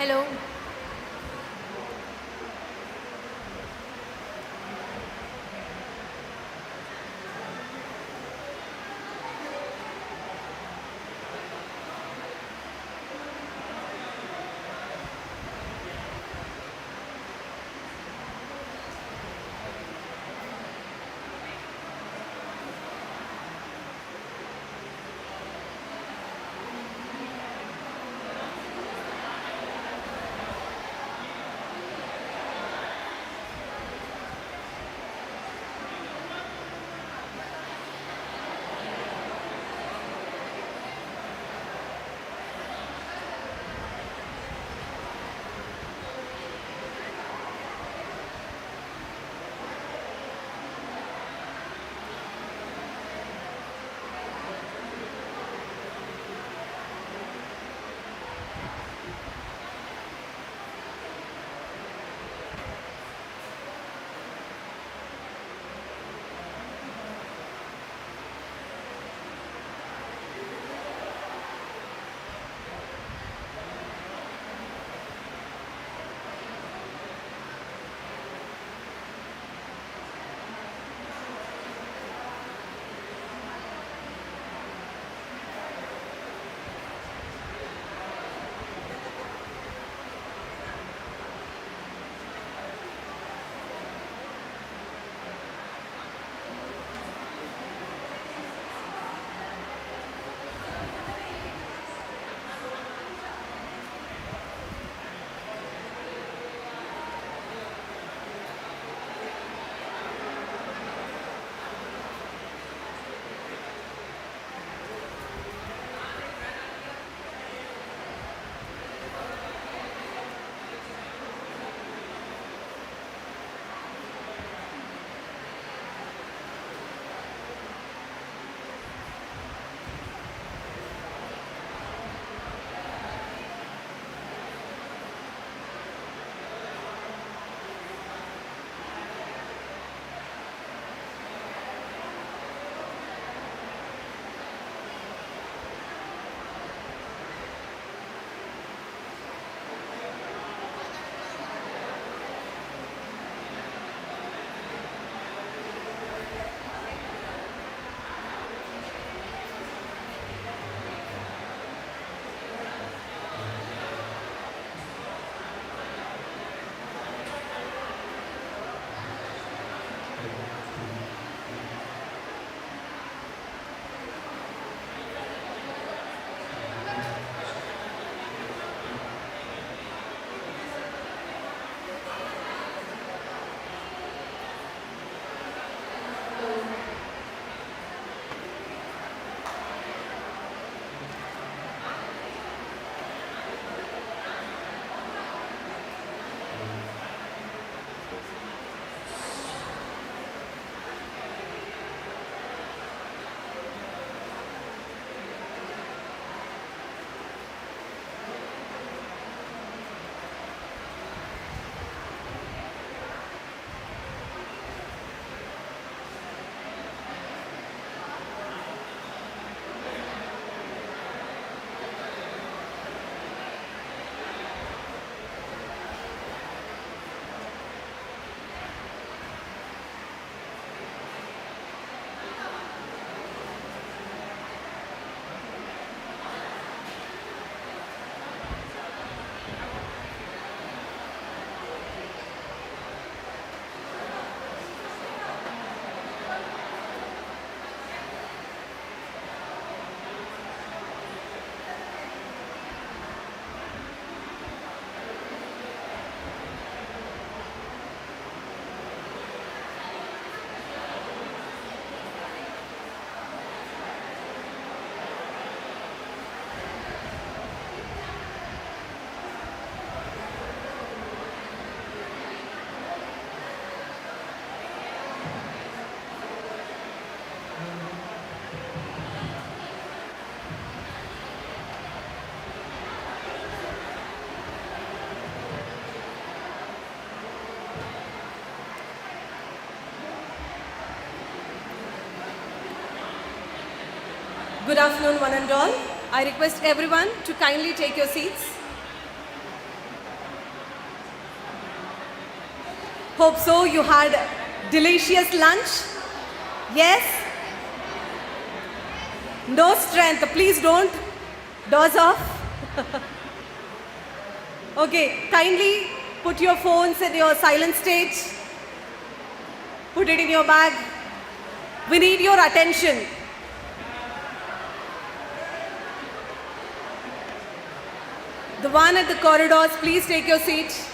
Hello. Good afternoon, one and all. I request everyone to kindly take your seats. Hope so. You had delicious lunch? Yes? No strength. Please don't doze off. Okay, kindly put your phones in your silent state. Put it in your bag. We need your attention. The one at the corridors, please take your seat.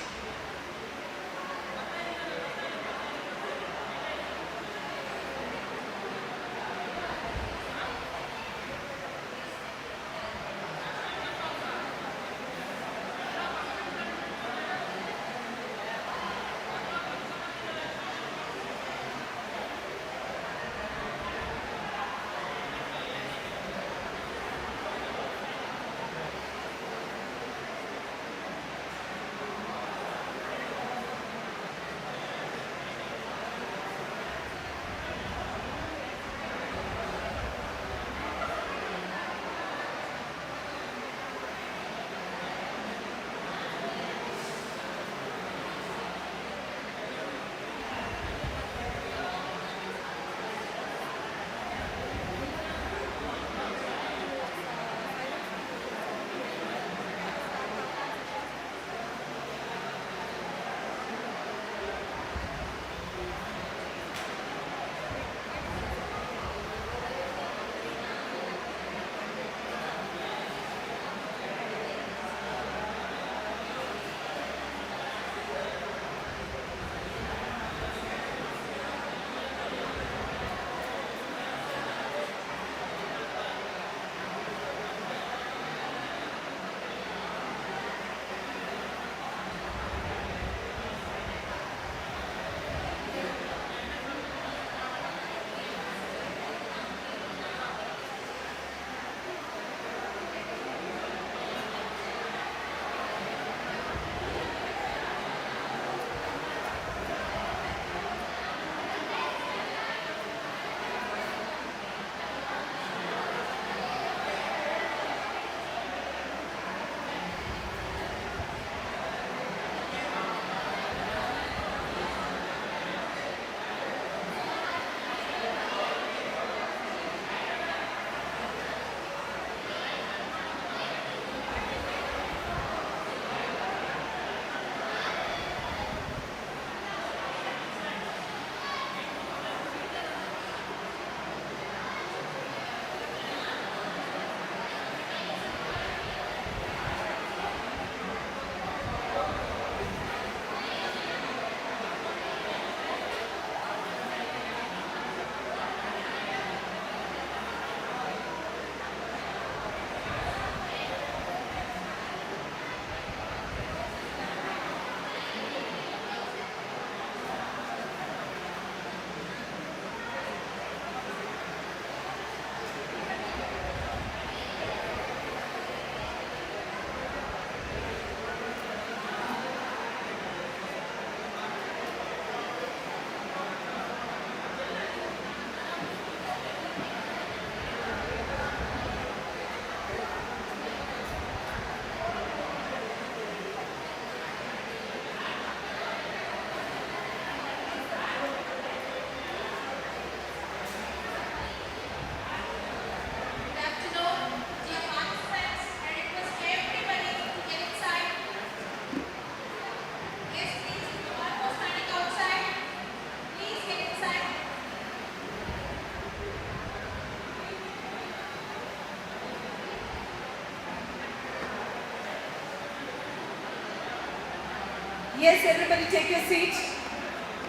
Yes, everybody take your seat.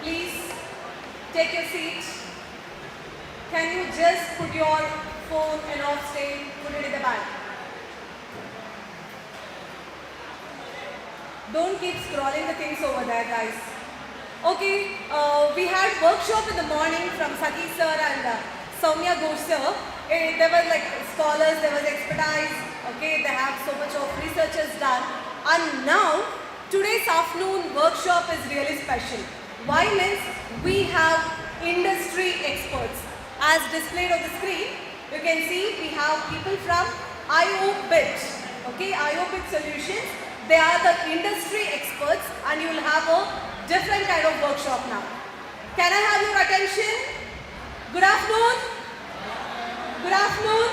Please take your seat. Can you just put your phone in off state, put it in the bag. Don't keep scrolling the things over there, guys. Okay, we had workshop in the morning from Sati sir and Soumya Ghosh sir. There were like scholars, there was expertise. Okay, they have so much of researchers done. And now, today's afternoon workshop is really special. Why means we have industry experts. As displayed on the screen, you can see we have people from IoBit. Okay, IoBit Solutions. They are the industry experts and you will have a different kind of workshop now. Can I have your attention? Good afternoon. Good afternoon.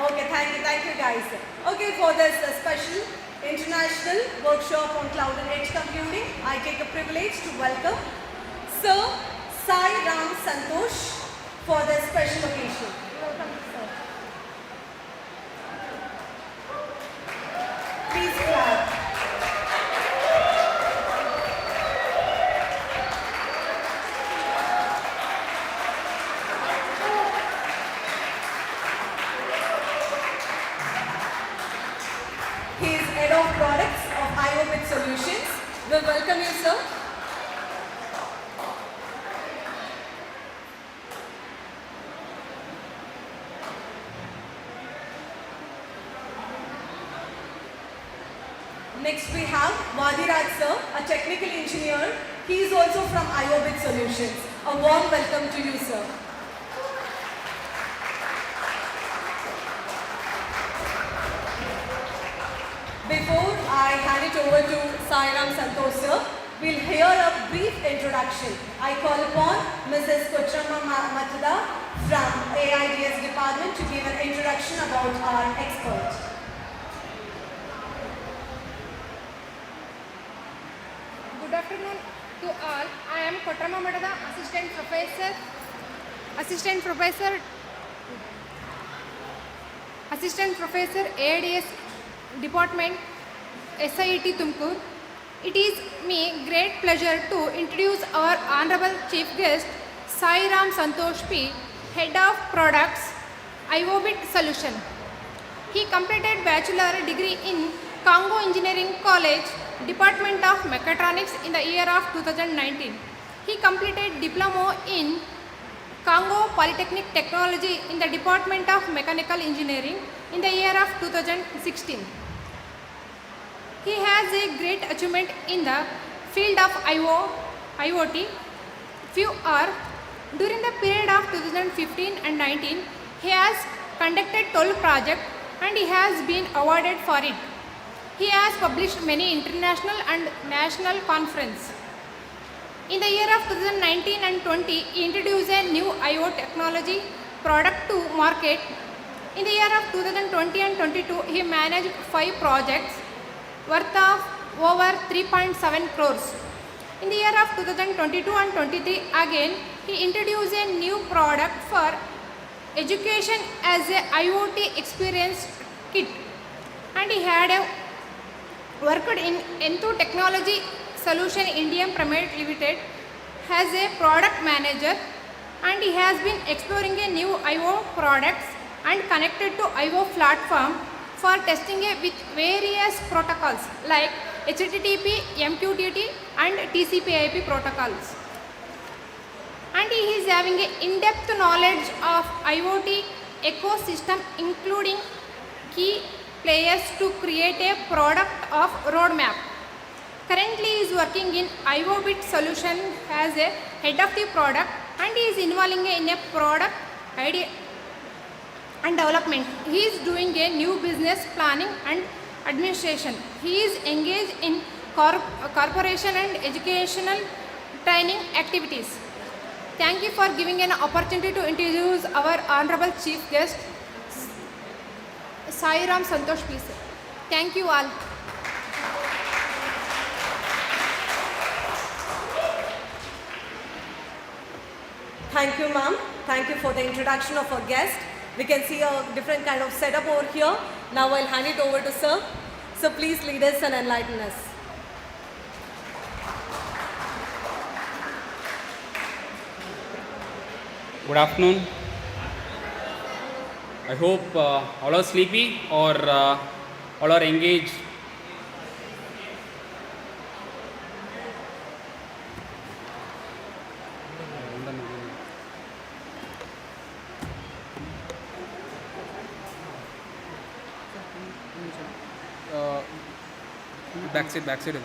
Okay, thank you guys. Okay, for this special international workshop on cloud and edge computing, I take a privilege to welcome Sir Sai Ram Santosh for this special occasion. Welcome, sir. Please clap. He is Head of Products of IoT Solutions. We welcome you, sir. Next we have Vadiraj sir, a technical engineer. He is also from IoT Solutions. A warm welcome to you, sir. Before I hand it over to Sai Ram Santosh sir, we'll hear a brief introduction. I call upon Mrs. Kutrama Matada from AIDS department to give an introduction about our expert. Good afternoon to all. I am Kotrama Madada, Assistant Professor, AIDS Department, SIET Tumkur. It is me great pleasure to introduce our Honorable Chief Guest, Sai Ram Santosh P, Head of Products, IoT Solution. He completed bachelor degree in Congo Engineering College, Department of Mechatronics in the year of 2019. He completed diploma in Congo Polytechnic Technology in the Department of Mechanical Engineering in the year of 2016. He has a great achievement in the field of IoT. During the period of 2015 and 19, he has conducted 12 projects and he has been awarded for it. He has published many international and national conferences. In the year of 2019 and 20, he introduced a new IoT technology product to market. In the year of 2020 and 22, he managed 5 projects worth of over 3.7 crores. In the year of 2022 and 23, again, he introduced a new product for education as a IoT experience kit. And he had worked in Enthu Technology Solution India Private Limited as a product manager, and he has been exploring a new IO products and connected to IO platform for testing with various protocols like HTTP, MQTT and TCP/IP protocols. And he is having an in-depth knowledge of IoT ecosystem, including key players to create a product of roadmap. Currently he is working in IoT solution as a head of the product, and he is involving in a product idea and development. He is doing a new business planning and administration. He is engaged in corporation and educational training activities. Thank you for giving an opportunity to introduce our honorable chief guest, Sai Ram Santosh P. Thank you all. Thank you, ma'am. Thank you for the introduction of our guest. We can see a different kind of setup over here. Now I'll hand it over to sir. So please lead us and enlighten us. Good afternoon. I hope all are sleepy or all are engaged. Backside.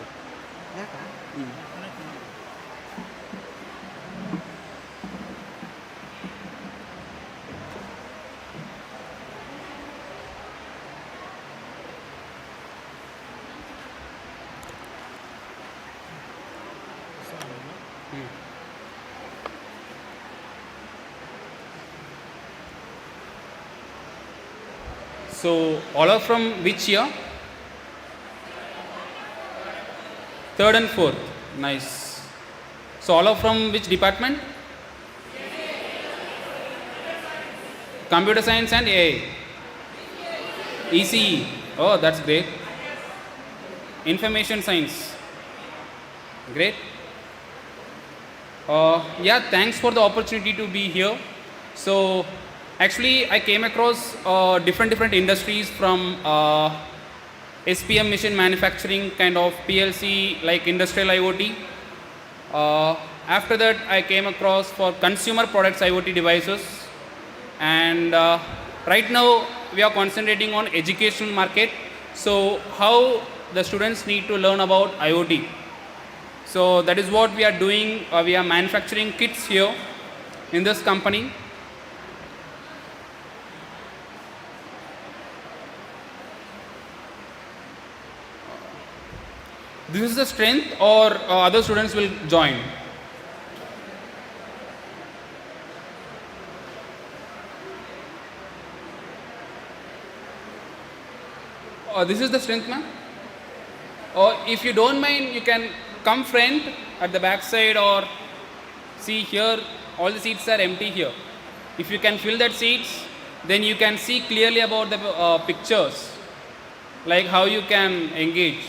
So all are from which year? Third and fourth. Nice. So all are from which department? Computer science and AI. ECE. Oh, that's great. Information science. Great. Yeah, thanks for the opportunity to be here. So actually I came across different industries from SPM machine manufacturing kind of PLC like industrial IoT. After that I came across for consumer products IoT devices, and right now we are concentrating on educational market. So how the students need to learn about IoT. So that is what we are doing. We are manufacturing kits here in this company. This is the strength, or other students will join. This is the strength, ma'am. Or if you don't mind, you can come front at the back side, or see here all the seats are empty here. If you can fill that seats, then you can see clearly about the pictures, like how you can engage.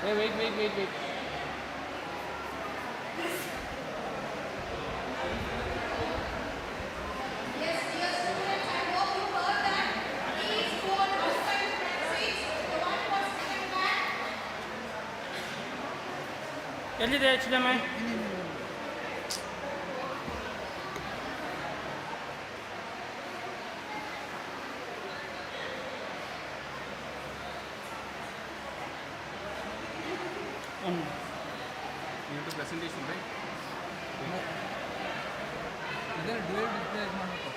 Hey, wait. ಎಲ್ಲಿದೆ HDMI? You have to presentation, right? ಇದರ dual display ಮಾಡಬೇಕು.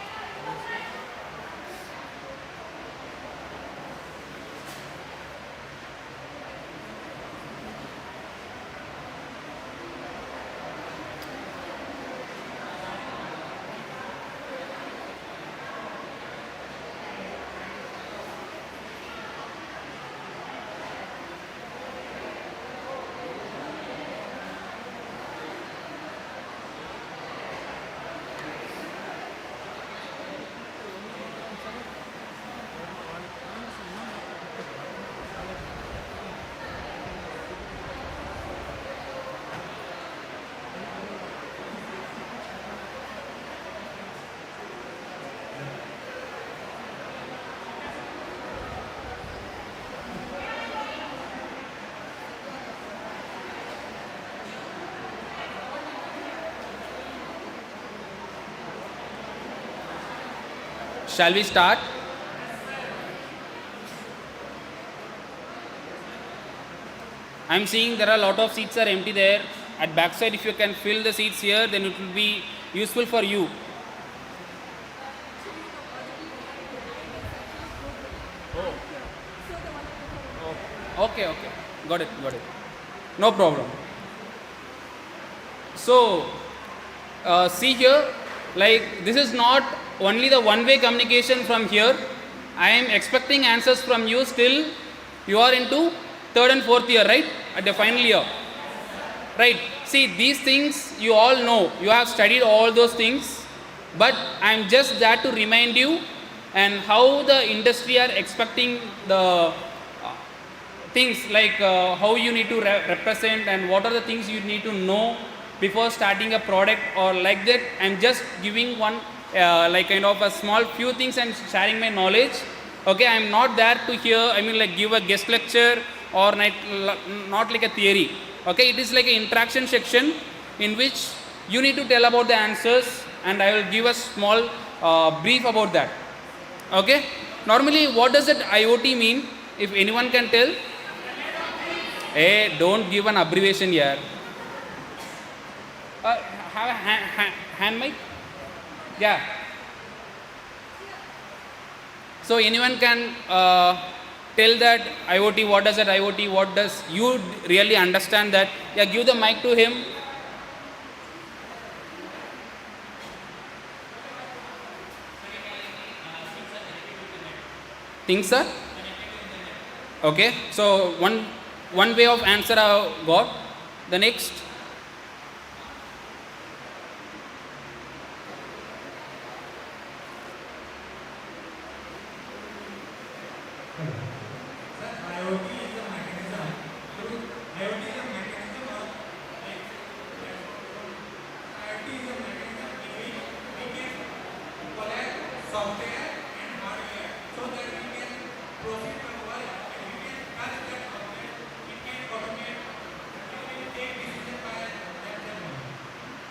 Shall we start? I am seeing there are a lot of seats are empty there. At backside, if you can fill the seats here, then it will be useful for you. Okay. Got it. No problem. So, see here, like this is not only the one-way communication from here. I am expecting answers from you still. You are into third and fourth year, right? At the final year. Right. See, these things you all know. You have studied all those things. But I am just there to remind you and how the industry are expecting the things like how you need to represent and what are the things you need to know before starting a product or like that. I'm just giving one like kind of a small few things and sharing my knowledge. Okay, I'm not there to hear, I mean like give a guest lecture or not like a theory. Okay, it is like an interaction section. in which you need to tell about the answers, and I will give a small brief about that. Okay? Normally, what does that IoT mean? If anyone can tell? Hey, don't give an abbreviation here. Have a hand mic? Yeah. So anyone can tell that IoT, what does that IoT, what does you really understand that? Yeah, give the mic to him. Things, sir? Okay, so one way of answer I got. The next.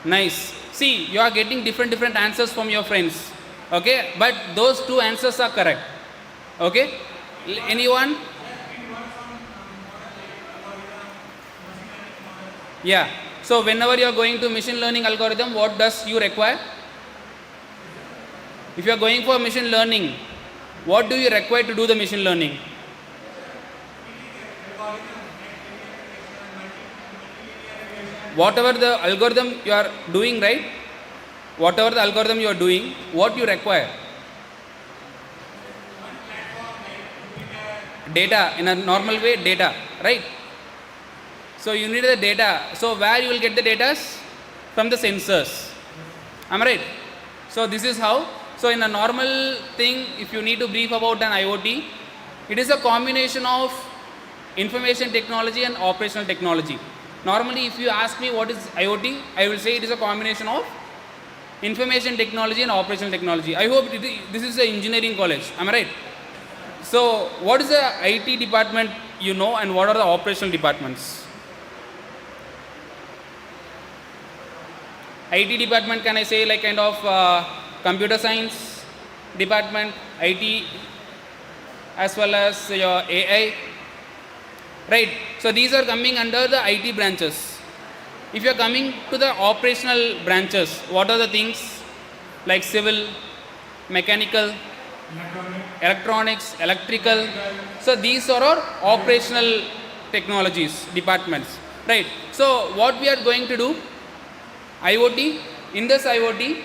Nice. See, you are getting different answers from your friends. Okay, but those two answers are correct. Okay, anyone? Yeah. So whenever you are going to machine learning algorithm, what does you require? If you are going for machine learning, what do you require to do the machine learning? Whatever the algorithm you are doing, right? Whatever the algorithm you are doing, what you require? Data, in a normal way, data, right? So you need the data. So where you will get the data? From the sensors. Am I right? So this is how. So in a normal thing, if you need to brief about an IoT, it is a combination of information technology and operational technology. Normally, if you ask me what is IoT, I will say it is a combination of information technology and operational technology. I hope this is an engineering college. Am I right? So, what is the IT department you know, and what are the operational departments? IT department, can I say like kind of computer science department, IT, as well as your AI. Right, so these are coming under the IT branches. If you are coming to the operational branches, what are the things like civil, mechanical, electronics, electrical? So these are our operational technologies departments. Right, so what we are going to do, IoT, in this IoT,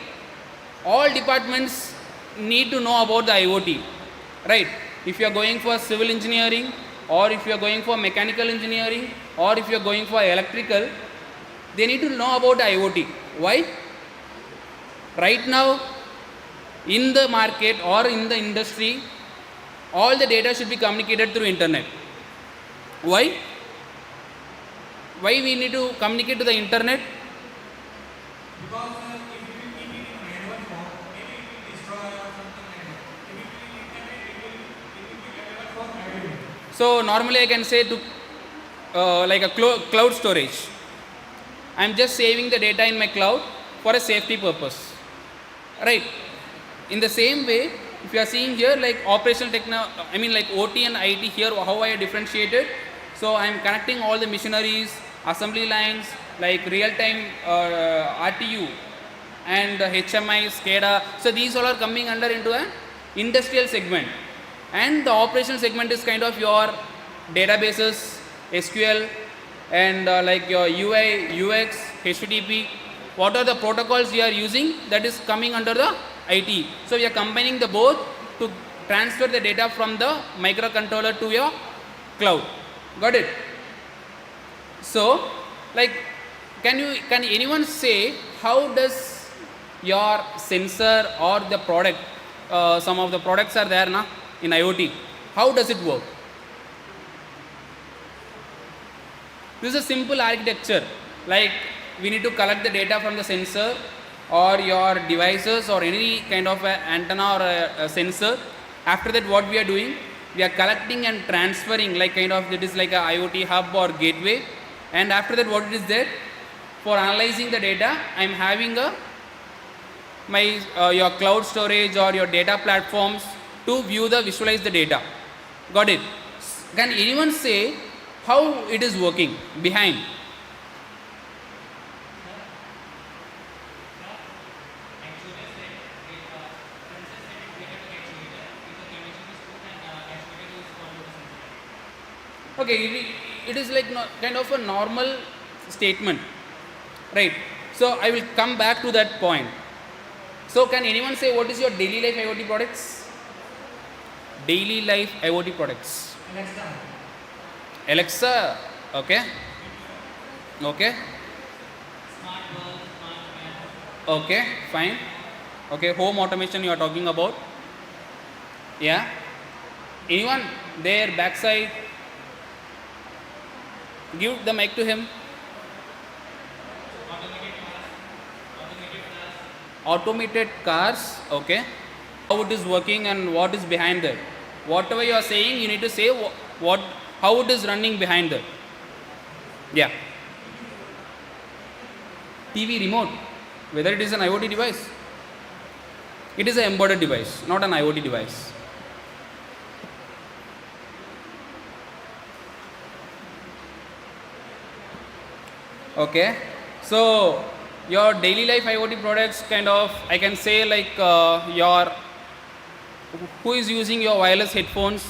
all departments need to know about the IoT. Right, if you are going for civil engineering, or if you are going for mechanical engineering, or if you are going for electrical, they need to know about the IoT. Why? Right now, in the market or in the industry, all the data should be communicated through internet. Why? Why we need to communicate to the internet? Because if you keep it in manual form, maybe it will destroy or something like that. If you keep it in internet, it will be available for everyone. So normally I can say to like a cloud storage. I am just saving the data in my cloud for a safety purpose. Right. In the same way, if you are seeing here like operational I mean like OT and IT here, how I differentiated. So I am connecting all the machineries, assembly lines, like real-time RTU and HMI, SCADA. So these all are coming under into an industrial segment. And the operational segment is kind of your databases, SQL, and like your UI, UX, HTTP. What are the protocols you are using? That is coming under the IT. So we are combining the both to transfer the data from the microcontroller to your cloud. Got it? So, like, can anyone say how does your sensor or the product, some of the products are there na, in IoT, how does it work? This is a simple architecture, like we need to collect the data from the sensor or your devices or any kind of a antenna or a sensor. After that, what we are doing, we are collecting and transferring, like kind of it is like a IoT hub or gateway. And after that, what it is there, for analyzing the data, I am having your cloud storage or your data platforms to visualize the data. Got it? Can anyone say how it is working behind? Okay, it is like kind of a normal statement, right? So I will come back to that point. So can anyone say what is your daily life IoT products? Daily life IoT products. Alexa, okay. Okay. Okay, fine. Okay, home automation you are talking about. Yeah. Anyone there backside? Give the mic to him. Automated cars, okay. How it is working and what is behind that. Whatever you are saying, you need to say how it is running behind that. Yeah. TV remote, whether it is an IoT device. It is an embedded device, not an IoT device. Okay, so your daily life IoT products kind of, I can say like who is using your wireless headphones,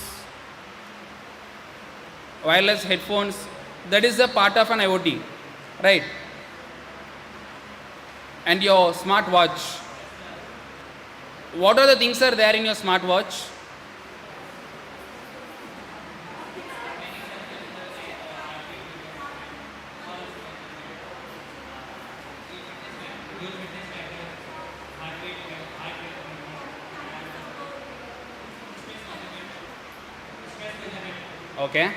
that is a part of an IoT, right? And your smartwatch, what are the things are there in your smartwatch? Okay.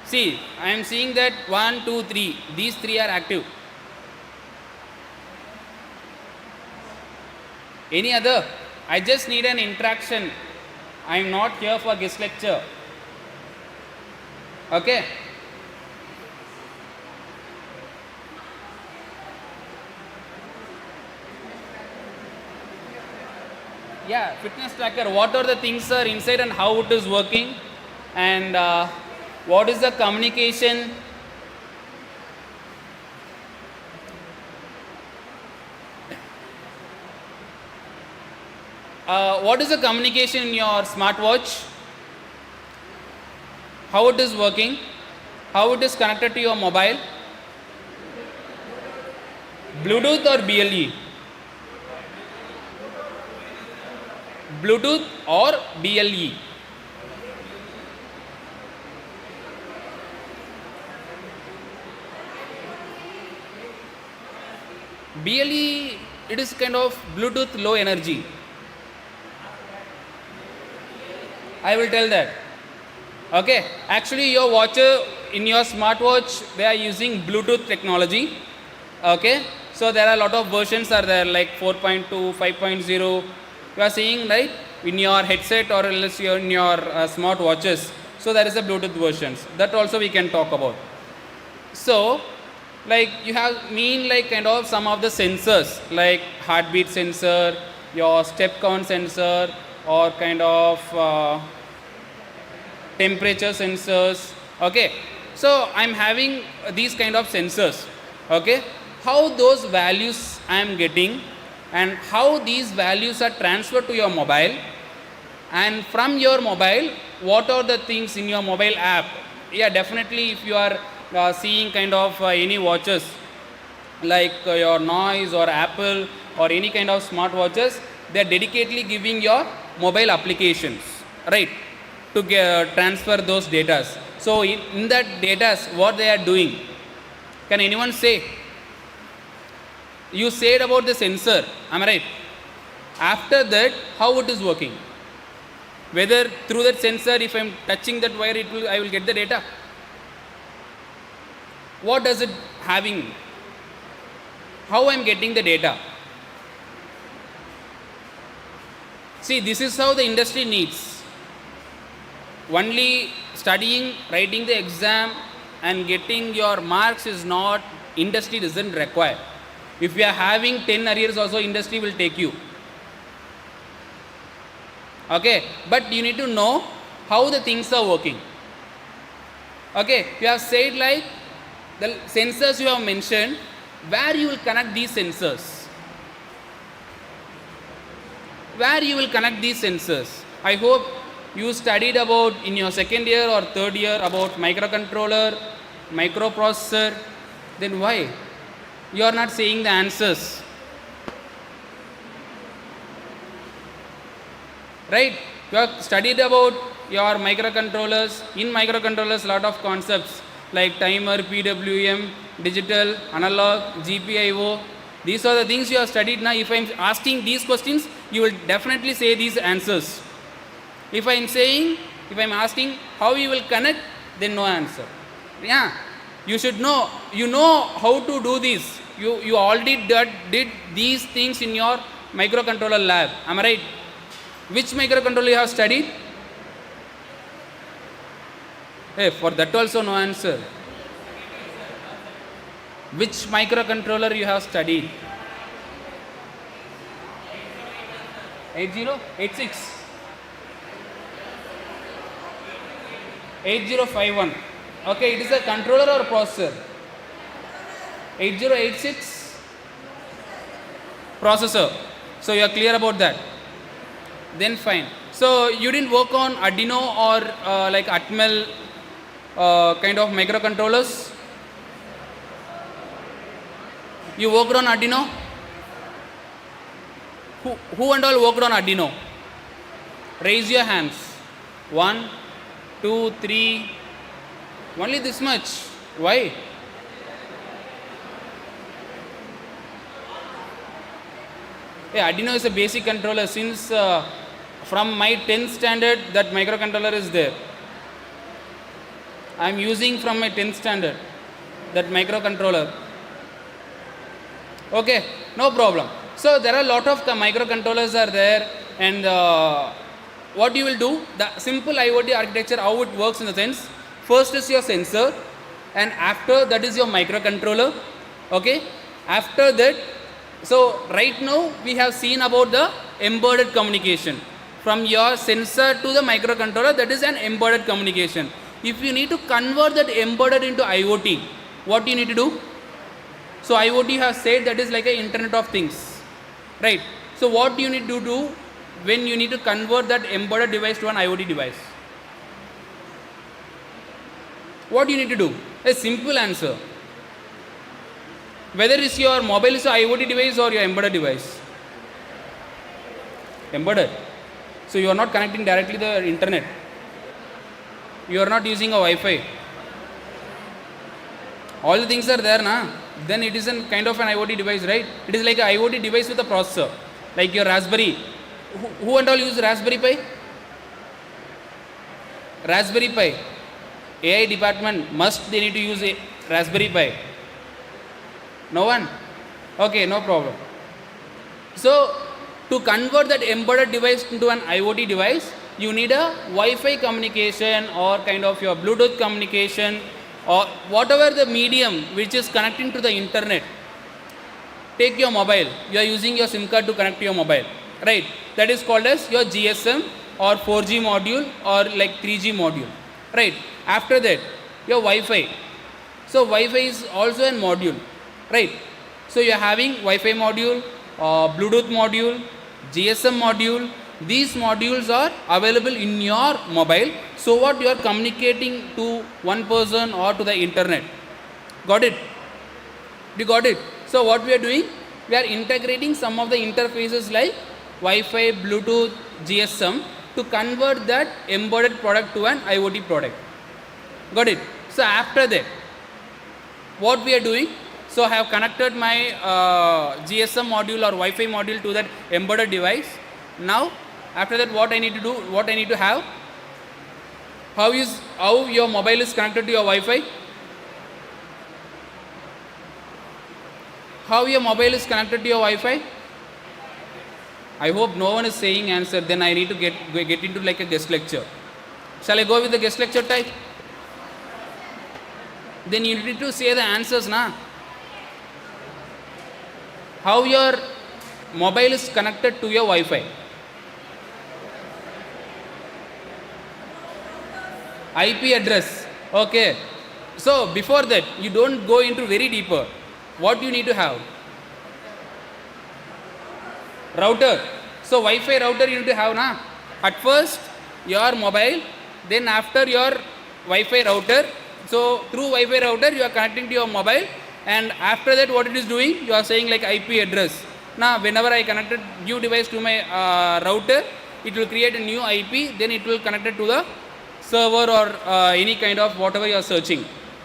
See, I am seeing that 1, 2, 3. These 3 are active. Any other? I just need an interaction. I am not here for guest lecture. Okay. Yeah, fitness tracker. What are the things are inside and how it is working, and what is the communication? What is the communication in your smartwatch? How it is working? How it is connected to your mobile? Bluetooth or BLE? Bluetooth or BLE? BLE, it is kind of Bluetooth low energy. I will tell that. Okay, actually your watch, in your smartwatch, they are using Bluetooth technology. Okay, so there are a lot of versions are there, like 4.2, 5.0. You are seeing, right, in your headset or else in your smart watches. So there is a Bluetooth versions, that also we can talk about. So like you have like kind of some of the sensors, like heartbeat sensor, your step count sensor, or kind of temperature sensors. Okay, so I'm having these kind of sensors. Okay, how those values I am getting, and how these values are transferred to your mobile, and from your mobile, what are the things in your mobile app. Yeah, definitely if you are seeing kind of any watches like your Noise or Apple or any kind of smart watches, they are dedicatedly giving your mobile applications, right, to transfer those data. So in that data, what they are doing, can anyone say? You said about the sensor, am I right? After that, how it is working? Whether through that sensor, if I am touching that wire, I will get the data. What does it having? How I am getting the data? See, this is how the industry needs. only studying, writing the exam and getting your marks is not, industry doesn't require. If you are having 10 arrears also, industry will take you. Okay, but you need to know how the things are working. Okay, you have said like the sensors you have mentioned, where you will connect these sensors. Where you will connect these sensors. I hope you studied about in your second year or third year about microcontroller, microprocessor. Then why you are not saying the answers? Right? You have studied about your microcontrollers. In microcontrollers, lot of concepts like timer, PWM, digital, analog, GPIO. These are the things you have studied. Now, if I am asking these questions, you will definitely say these answers. If I am asking how you will connect, then no answer. Yeah, you should know. You know how to do this. You already did these things in your microcontroller lab. Am I right? Which microcontroller you have studied? Hey, for that also no answer. Which microcontroller you have studied? 8086 8051. Okay, it is a controller or processor? 8086 processor. So you are clear about that. Then fine. So you didn't work on Arduino or like Atmel kind of microcontrollers? You worked on Arduino? Who and all worked on Arduino? Raise your hands. 1, 2, 3. Only this much. Why? Yeah, Arduino is a basic controller. Since from my 10th standard that microcontroller is there. I am using from my 10th standard that microcontroller. Okay, no problem. So there are a lot of microcontrollers are there, and what you will do, the simple IoT architecture, how it works in the sense, first is your sensor, and after that is your microcontroller. Okay, after that, so right now we have seen about the embedded communication from your sensor to the microcontroller. That is an embedded communication. If you need to convert that embedded into IoT, what do you need to do? So IoT has said that is like an Internet of Things, right? So what do you need to do when you need to convert that embedded device to an IoT device? What do you need to do? A simple answer. Whether it's your mobile is an IoT device or your embedded device. Embedded. So you are not connecting directly to the internet. You are not using a Wi-Fi. All the things are there, na? Then it is a kind of an IoT device, right? It is like an IoT device with a processor, like your Raspberry. Who and all use Raspberry Pi? Raspberry Pi. AI department must they need to use a Raspberry Pi. No one? Okay, no problem. So to convert that embedded device into an IoT device, you need a Wi-Fi communication or kind of your Bluetooth communication or whatever the medium which is connecting to the internet. Take your mobile. You are using your SIM card to connect to your mobile, right? That is called as your GSM or 4G module or like 3G module, right? After that, your Wi-Fi. So Wi-Fi is also a module, right? So you are having Wi-Fi module, Bluetooth module, GSM module. These modules are available in your mobile. So what you are communicating to one person or to the internet. Got it? You got it? So what we are doing? We are integrating some of the interfaces like Wi-Fi, Bluetooth, GSM to convert that embedded product to an IoT product. Got it? So after that, what we are doing? So I have connected my GSM module or Wi-Fi module to that embedded device. Now after that, what I need to do? What I need to have? How your mobile is connected to your Wi-Fi? How your mobile is connected to your Wi-Fi? I hope no one is saying answer. Then I need to get into like a guest lecture. Shall I go with the guest lecture type? Then you need to say the answers, na? How your mobile is connected to your Wi-Fi? IP address. Okay. So before that, you don't go into very deeper. What you need to have? Router. So Wi-Fi router you need to have, na? At first your mobile, then after your Wi-Fi router. So through Wi-Fi router you are connecting to your mobile, and after that what it is doing? You are saying like IP address. Now whenever I connected new device to my router, it will create a new IP, then it will connect it to the server or any kind of whatever you are searching,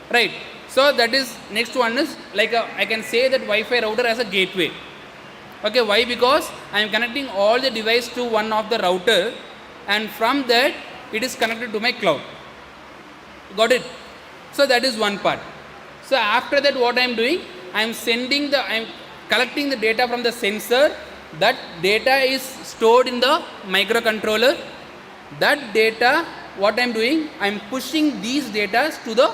right? So that is next one is like I can say that Wi-Fi router as a gateway. Okay, why? Because I am connecting all the device to one of the router, and from that it is connected to my cloud. Got it? So that is one part. So after that what I am doing? I am collecting the data from the sensor. That data is stored in the microcontroller. That data, what I am doing? I am pushing these data to the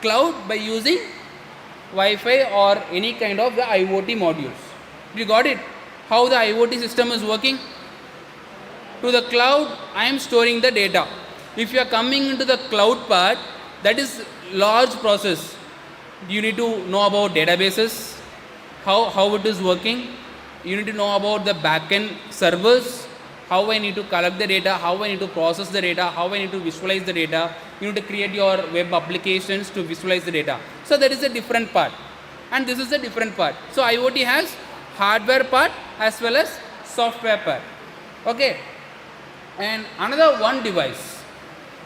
cloud by using Wi-Fi or any kind of the IoT modules. You got it? How the IoT system is working? To the cloud, I am storing the data. If you are coming into the cloud part, that is large process. You need to know about databases, how it is working. You need to know about the backend servers, how I need to collect the data, how I need to process the data, how I need to visualize the data. You need to create your web applications to visualize the data. So that is a different part, and this is a different part. So IoT has hardware part as well as software part. Okay, and another one device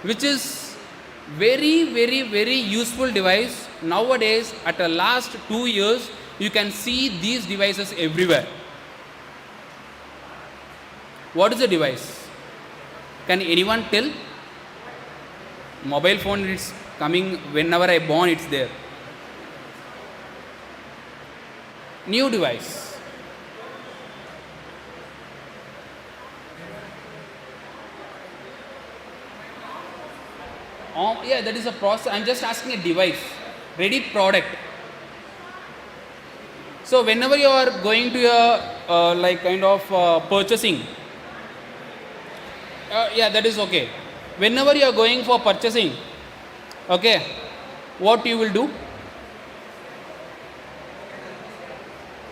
which is very useful device nowadays. At the last 2 years you can see these devices everywhere. What is the device? Can anyone tell? Mobile phone is coming whenever I born, it's there. New device. Yeah, that is a process. I'm just asking a device, ready product. So whenever you are going to your like kind of purchasing, yeah, that is okay. Whenever you are going for purchasing, okay, what you will do?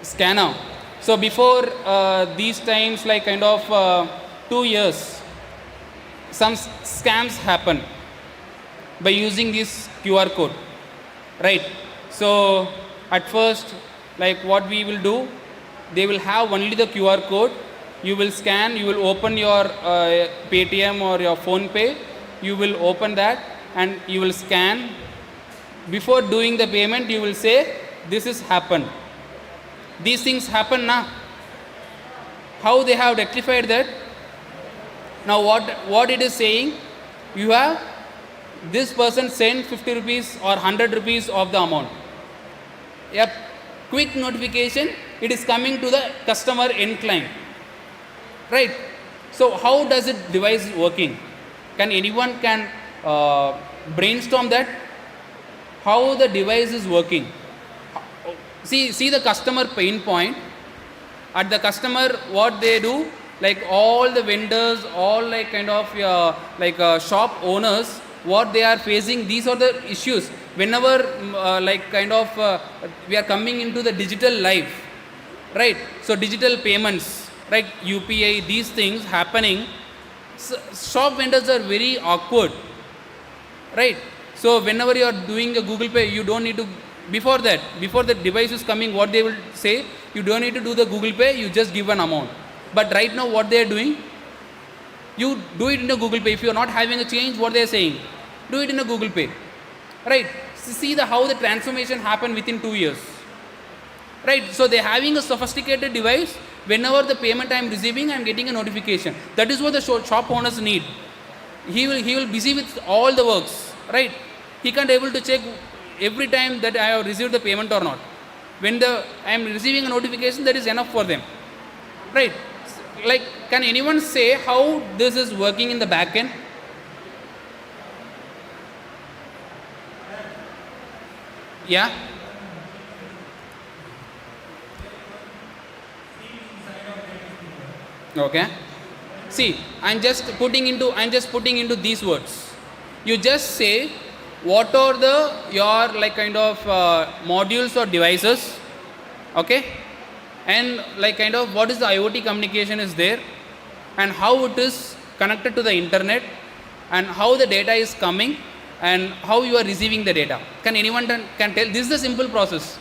Scanner. So before these times, like kind of 2 years, some scams happen by using this QR code, right? So at first, like what we will do, they will have only the QR code. You will scan, you will open your Paytm or your Phone Pay, you will open that and you will scan. Before doing the payment, you will say, this is happened. These things happen now. How they have rectified that? Now what it is saying, you have this person sent 50 rupees or 100 rupees of the amount. Yep, quick notification, it is coming to the customer end client, right? So how does it device working? Can anyone brainstorm that? How the device is working? See the customer pain point. At the customer, what they do, like all the vendors, all like kind of shop owners, what they are facing, these are the issues. Whenever like kind of we are coming into the digital life, right? So digital payments, right? UPI, these things happening. So shop vendors are very awkward, right? So whenever you are doing a Google Pay, you don't need to, before the device is coming, what they will say, you don't need to do the Google Pay, you just give an amount. But right now what they are doing, you do it in a Google Pay. If you are not having a change, what they are saying, do it in a Google Pay, right? So see how the transformation happened within 2 years, right? So they are having a sophisticated device. Whenever the payment I am receiving, I am getting a notification. That is what the shop owners need. He will busy with all the works, right? He can't able to check every time that I have received the payment or not. When I am receiving a notification, that is enough for them, right? Like, can anyone say how this is working in the back end? Yeah. Okay. See, I'm just putting into these words. You just say what are the your like kind of modules or devices, okay, and like kind of what is the IoT communication is there, and how it is connected to the internet, and how the data is coming, and how you are receiving the data. Can anyone can tell? This is the simple process.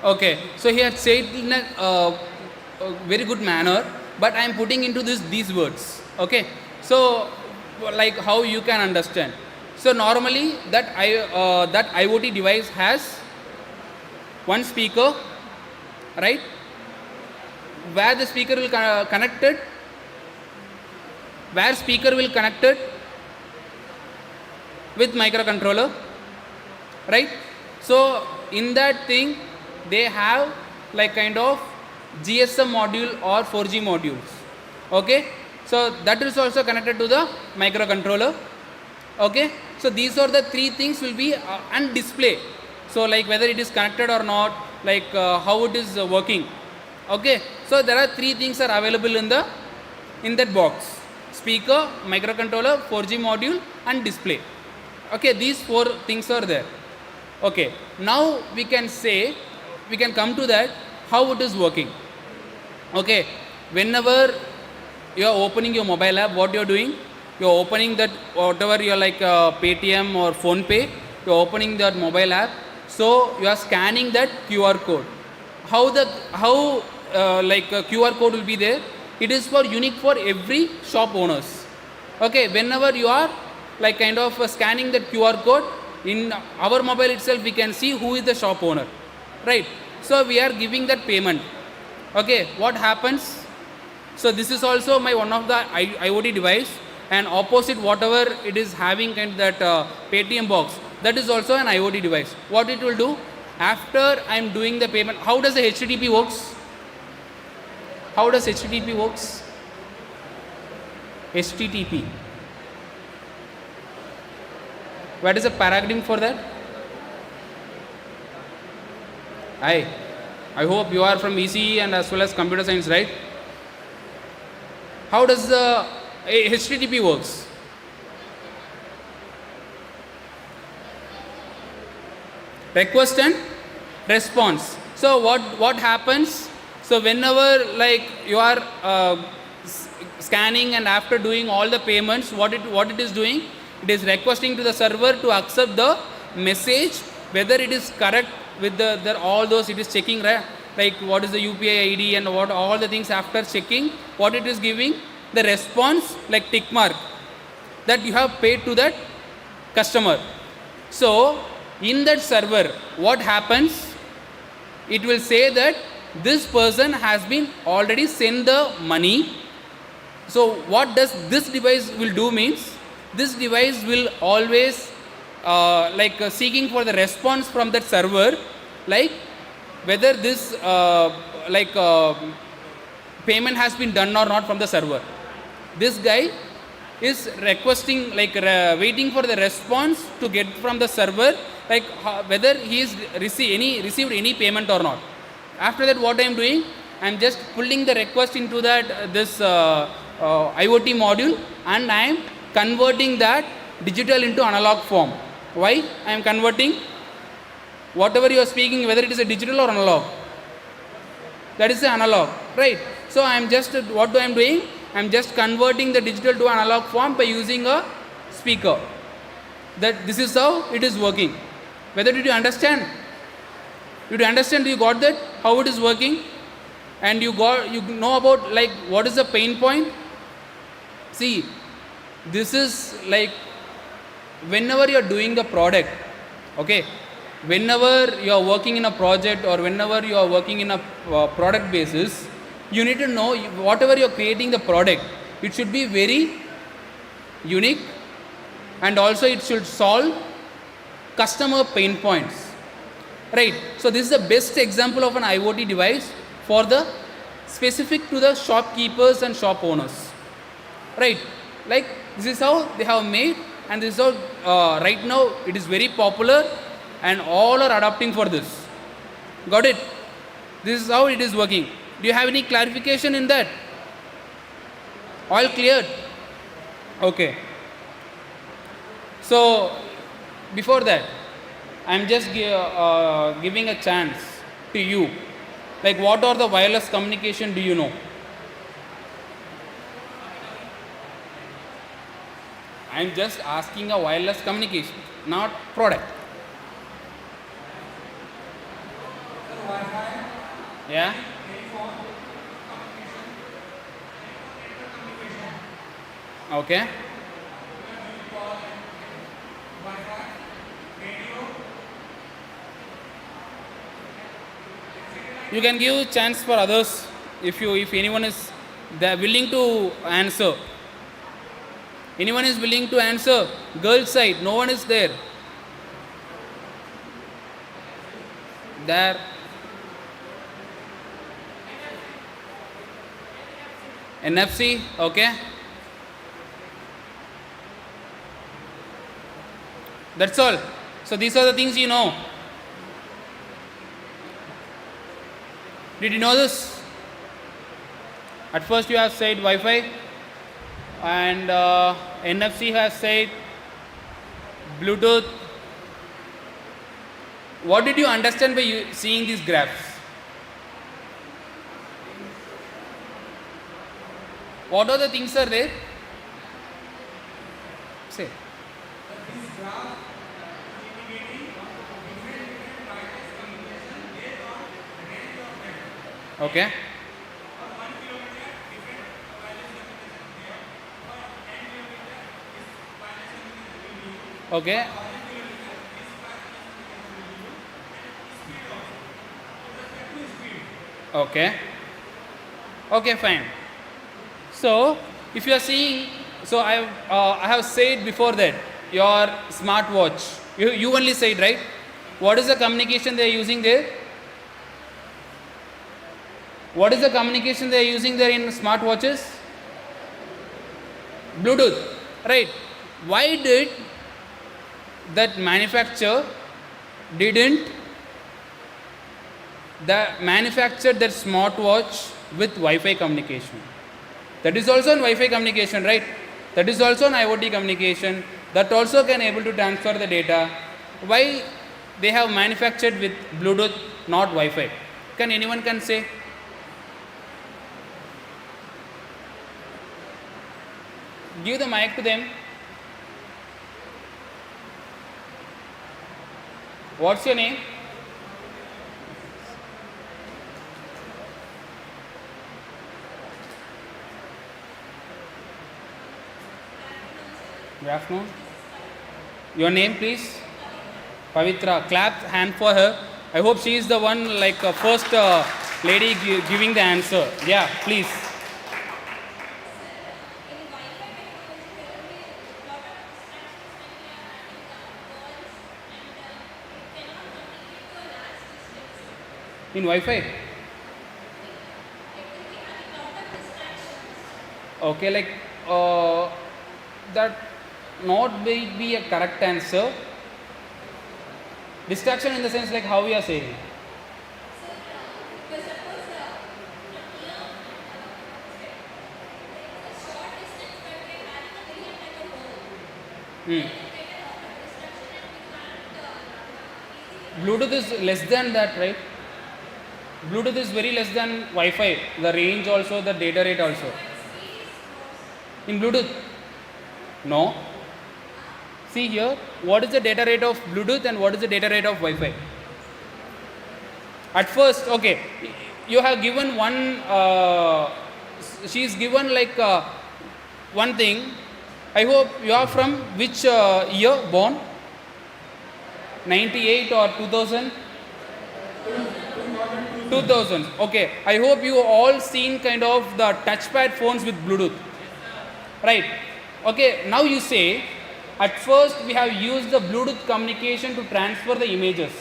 Okay, so he had said in a very good manner, but I am putting into these words. Okay, so like how you can understand. So normally that that IoT device has one speaker, right? Where the speaker will connected, where speaker will connected with microcontroller, right? So in that thing they have like kind of GSM module or 4G modules, okay, so that is also connected to the microcontroller, okay. So these are the three things will be and display, so like whether it is connected or not, like how it is working, okay. So there are three things are available in that box: speaker, microcontroller, 4G module and display, okay. These four things are there, okay. Now we can come to that how it is working, okay. Whenever you are opening your mobile app, what you are doing, you are opening that whatever you are like Paytm or Phone Pay, you are opening that mobile app, so you are scanning that QR code. How QR code will be there, it is for unique for every shop owners, okay. Whenever you are like kind of scanning that QR code in our mobile itself, we can see who is the shop owner, right. So we are giving that payment, okay. What happens, so this is also my one of the IoT device, and opposite whatever it is having kind of that Paytm box, that is also an IoT device. What it will do, after I am doing the payment, how does the HTTP works? How does HTTP works? HTTP, what is the paradigm for that? I hope you are from ECE and as well as computer science, right? How does the HTTP works? Request and response. So what happens? So whenever like you are scanning and after doing all the payments, what it is doing? It is requesting to the server to accept the message, whether it is correct with the all those, it is checking, right? Like what is the UPI ID and what all the things after checking, what it is giving the response like tick mark that you have paid to that customer. So in that server, what happens? It will say that this person has been already sent the money. So what does this device will do means, this device will always seeking for the response from that server, like whether this payment has been done or not from the server. This guy is requesting waiting for the response to get from the server, like whether he is received any payment or not. After that, what I am doing, I am just pulling the request into that this IoT module, and I am converting that digital into analog form. Why I am converting? Whatever you are speaking, whether it is a digital or analog, that is the analog, right? So I am just, what I am doing, I am just converting the digital to analog form by using a speaker. That this is how it is working. Whether did you understand? Did you understand? You got that? How it is working? and you know about like what is the pain point. See, this is like whenever you are doing the product, okay, whenever you are working in a project or whenever you are working in a product basis, you need to know whatever you are creating the product, it should be very unique, and also it should solve customer pain points, right? So this is the best example of an IoT device for the specific to the shopkeepers and shop owners, right? Like this is how they have made, and this is how right now it is very popular and all are adopting for this. Got it? This is how it is working. Do you have any clarification in that? All clear? Okay. So before that, I am just giving a chance to you. Like what are the wireless communication do you know? I am just asking a wireless communication, not product. Yeah. Okay. You can give chance for others if anyone is willing to answer. Anyone is willing to answer? Girl side, no one is there. There. NFC, okay. That's all. So these are the things you know. Did you know this? At first you have said Wi-Fi, and NFC has said Bluetooth. What did you understand by seeing these graphs? What are the things are there? Say. Okay. Okay. Okay. Okay, fine. So, if you are seeing, so I have said before that your smartwatch, you only said, right? What is the communication they are using there? What is the communication they are using there in smartwatches? Bluetooth, right? Why did that manufacturer manufacture that smartwatch with Wi-Fi communication? That is also an Wi-Fi communication, right? That is also an IoT communication. That also can able to transfer the data. Why they have manufactured with Bluetooth, not Wi-Fi? Can anyone can say? Give the mic to them. What's your name? Good afternoon. Your name, please? Pavitra. Clap hand for her. I hope she is the one like first lady giving the answer. Yeah, please. In Wi-Fi? Okay, like that not may be a correct answer. Distraction in the sense like how we are saying. Bluetooth is less than that, right? Bluetooth is very less than Wi-Fi. The range also, the data rate also. In Bluetooth? No. See here, what is the data rate of Bluetooth and what is the data rate of Wi-Fi? At first, okay, you have given one, she is given like one thing. I hope you are from which year born? 98 or 2000? 2000. Okay. I hope you all seen kind of the touchpad phones with Bluetooth. Right. Okay. Now you say, at first we have used the Bluetooth communication to transfer the images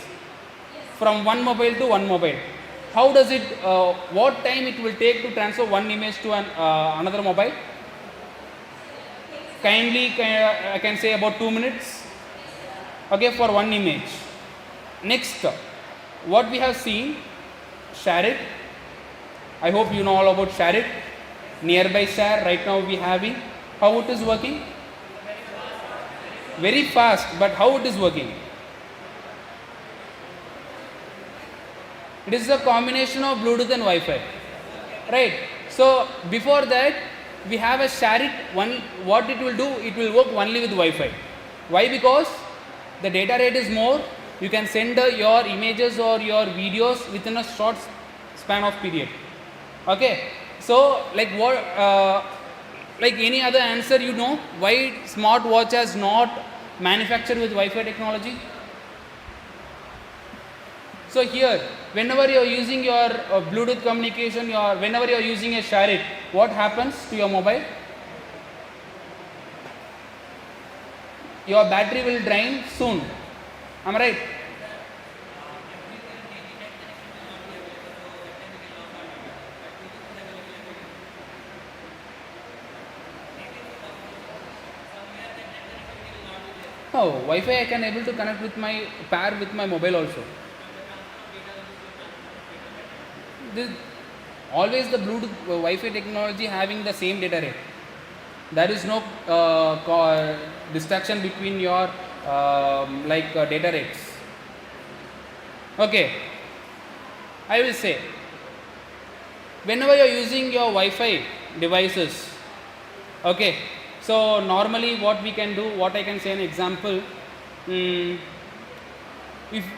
from one mobile to one mobile. How does it, what time it will take to transfer one image to another mobile? Kindly, I can say about 2 minutes. Okay, for one image. Next, what we have seen, share it. I hope you know all about share it. Nearby share, right now we having. How it is working? Very fast, but how it is working? It is a combination of Bluetooth and Wi-Fi, right? So before that, we have a share it. One, what it will do? It will work only with Wi-Fi. Why? Because the data rate is more. You can send your images or your videos within a short span of period. Okay. So like what? Like any other answer, you know why smartwatch has not manufactured with Wi-Fi technology? So here, whenever you are using your Bluetooth communication, whenever you are using a share it, what happens to your mobile? Your battery will drain soon. Am I right? Oh, Wi-Fi I can able to connect with my pair with my mobile also. Always the Bluetooth Wi-Fi technology having the same data rate. There is no distraction between your data rates. Okay, I will say, whenever you are using your Wi-Fi devices, okay, so normally what we can do, what I can say an example,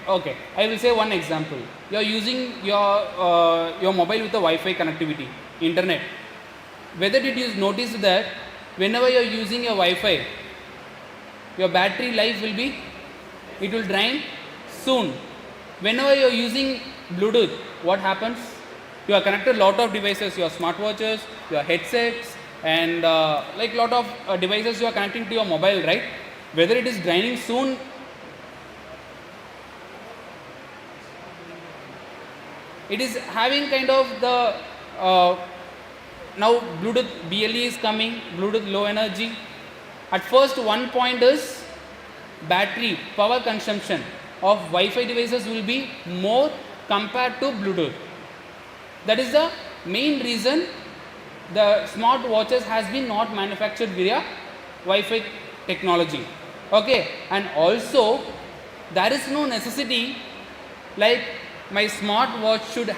okay, I will say one example. You are using your mobile with the Wi-Fi connectivity, internet. Whether did you notice that whenever you are using your Wi-Fi, your battery life will be, it will drain soon. Whenever you are using Bluetooth, what happens? You are connected lot of devices, your smartwatches, your headsets, and like lot of devices you are connecting to your mobile, right? Whether it is draining soon. It is having kind of the now Bluetooth BLE is coming, Bluetooth low energy. At first, one point is battery power consumption of Wi-Fi devices will be more compared to Bluetooth. That is the main reason the smart watches has been not manufactured via Wi-Fi technology. Okay, and also there is no necessity like my smart watch should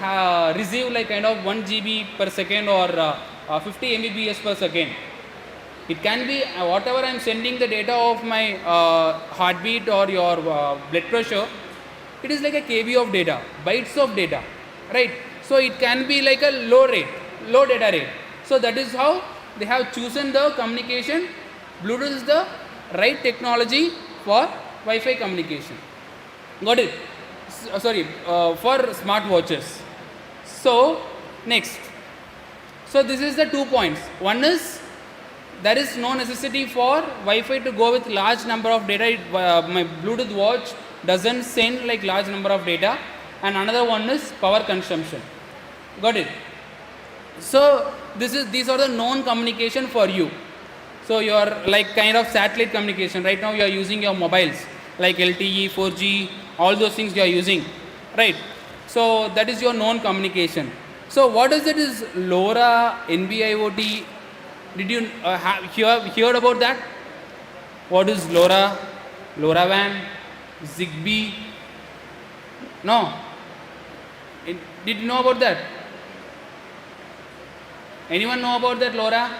receive like kind of 1 GB per second or 50 Mbps per second. It can be whatever I am sending the data of my heartbeat or your blood pressure, it is like a KB of data, bytes of data, right? So it can be like a low data rate. So that is how they have chosen the communication. Bluetooth is the right technology for Wi-Fi communication. Got it? Sorry, for smartwatches. So next, so this is the 2 points. One is there is no necessity for Wi-Fi to go with large number of data. My Bluetooth watch doesn't send like large number of data. And another one is power consumption. Got it? So these are the known communication for you. So you are like kind of satellite communication. Right now you are using your mobiles like LTE, 4G, all those things you are using, right? So that is your known communication. So what is it is LoRa, NB-IoT? Did you heard about that? What is LoRa, LoRaWAN, Zigbee? No. Did you know about that? Anyone know about that LoRa?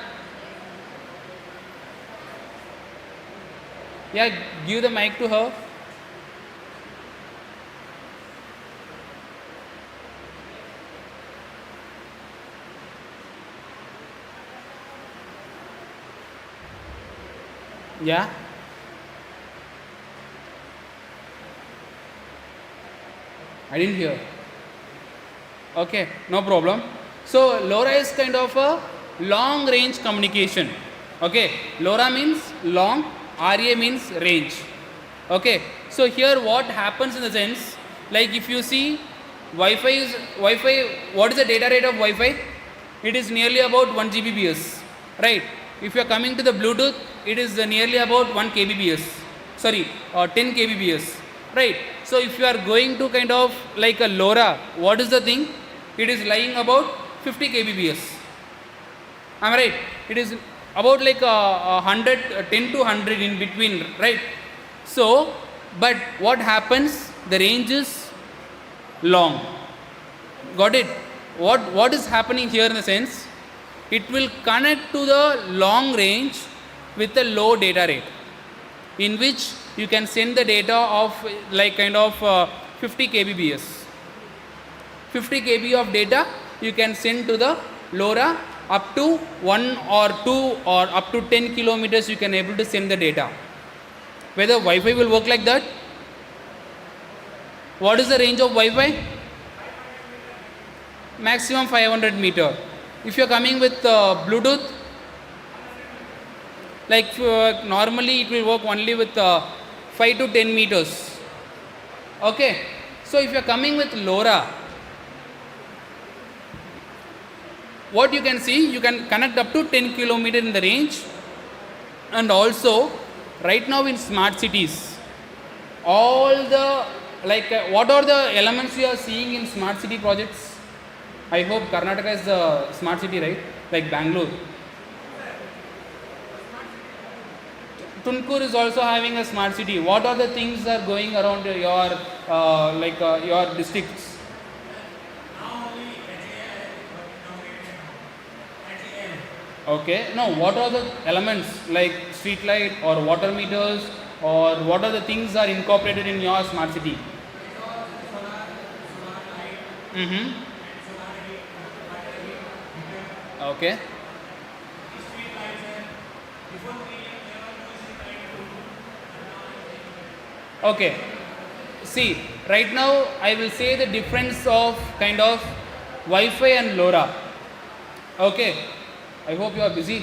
Yeah, give the mic to her. Yeah. I didn't hear. Okay, no problem. So LoRa is kind of a long range communication. Okay, LoRa means long, RA means range. Okay, so here what happens in the sense, like if you see Wi-Fi, what is the data rate of Wi-Fi? It is nearly about 1 Gbps, right? If you are coming to the Bluetooth, it is nearly about 1 kbps, sorry, 10 kbps, right? So if you are going to kind of like a LoRa, what is the thing? It is lying about 50 kbps. Am I right? It is about like 100, 10 to 100 in between, right? So, but what happens? The range is long. Got it? What is happening here in the sense? It will connect to the long range with a low data rate, in which you can send the data of like kind of 50 kbps. 50 kb of data you can send to the LoRa up to 1 or 2 or up to 10 kilometers you can able to send the data. Whether Wi-Fi will work like that? What is the range of Wi-Fi? Maximum 500 meter. If you are coming with Bluetooth, like normally it will work only with 5 to 10 meters. Okay. So if you are coming with LoRa, what you can see, you can connect up to 10 kilometer in the range. And also right now in smart cities, all the like what are the elements you are seeing in smart city projects? I hope Karnataka is the smart city, right? Like Bangalore. Tumkur is also having a smart city. What are the things that are going around your your districts? Okay. No, what are the elements like street light or water meters, or what are the things are incorporated in your smart city? Mm-hmm. Okay. Okay. See, right now I will say the difference of kind of Wi-Fi and LoRa. Okay. I hope you are busy.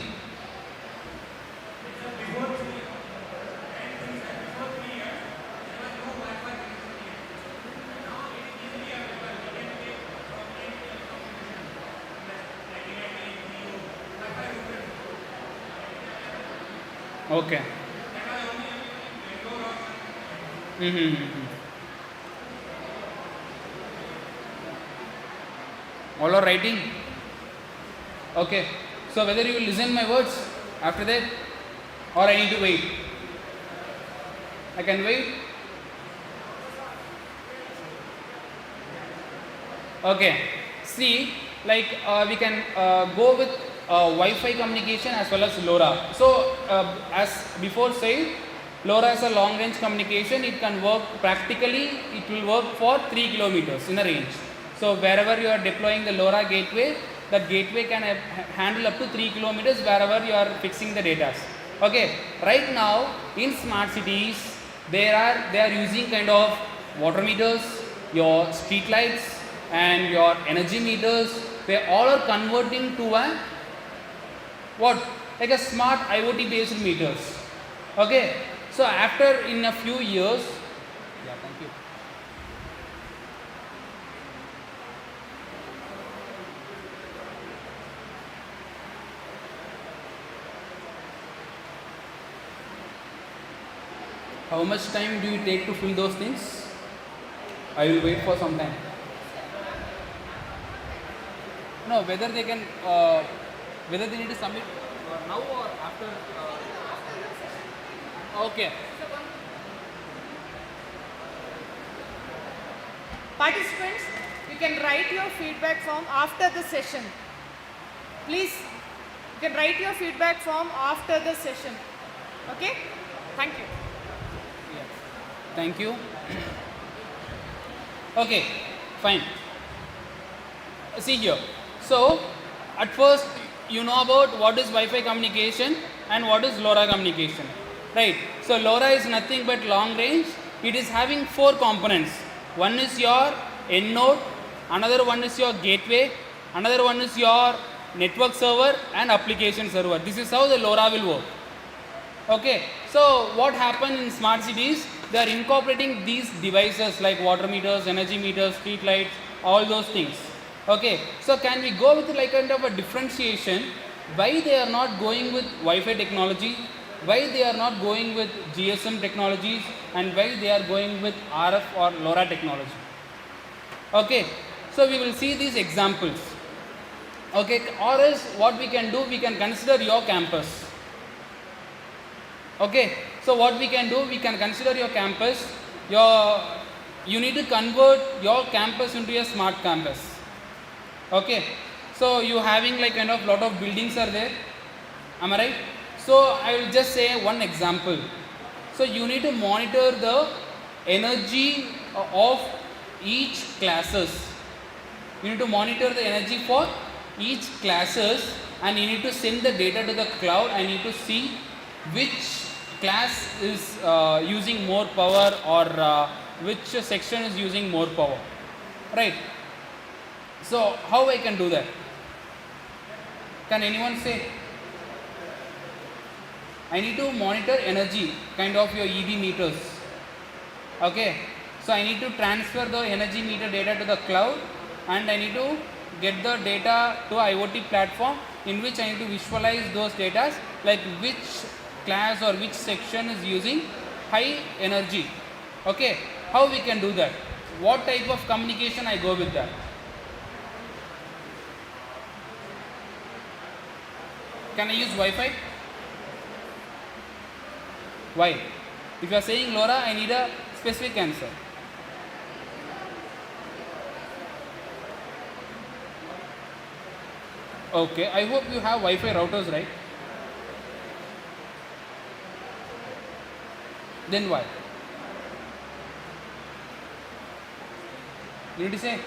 Okay. All are writing? Okay. So whether you will listen my words after that, or I need to wait? I can wait? Okay. See, like we can go with Wi-Fi communication as well as LoRa. So as before said, LoRa is a long range communication. It can work practically, it will work for 3 kilometers in a range. So wherever you are deploying the LoRa gateway, that gateway can handle up to 3 kilometers wherever you are fixing the data. Okay, right now in smart cities, they are using kind of water meters, your street lights and your energy meters. They all are converting to a what? Like a smart IoT based meters. Okay, so after in a few years, yeah, thank you. How much time do you take to fill those things? I will wait for some time. No, whether they can, whether they need to submit now or after. Okay. Participants, you can write your feedback form after the session. Please, you can write your feedback form after the session. Okay? Thank you. Yeah. Thank you. Okay, fine. See here. So, at first, you know about what is Wi-Fi communication and what is LoRa communication. right? So LoRa is nothing but long range. It is having 4 components. One is your end node, another one is your gateway, another one is your network server and application server. This is how the LoRa will work. Okay, so what happened in smart cities? They are incorporating these devices like water meters, energy meters, street lights, all those things. Okay, so can we go with like kind of a differentiation? Why they are not going with Wi-Fi technology? Why they are not going with GSM technologies? And why they are going with RF or LoRa technology? Okay, so we will see these examples. Okay, or else what we can do, we can consider your campus. Okay, so what we can do, we can consider your campus. You need to convert your campus into a smart campus. Okay, so you having like kind of lot of buildings are there. Am I right? So I will just say one example. So you need to monitor the energy of each classes. You need to monitor the energy for each classes, and you need to send the data to the cloud. I need to see which class is using more power, or which section is using more power, right? So how I can do that? Can anyone say? I need to monitor energy, kind of your EB meters. Okay, so I need to transfer the energy meter data to the cloud, and I need to get the data to IoT platform, in which I need to visualize those data, like which class or which section is using high energy. Okay, how we can do that? What type of communication I go with that? Can I use Wi-Fi? Why? If you are saying LoRa, I need a specific answer. Okay, I hope you have Wi-Fi routers, right? Then why? You need to say.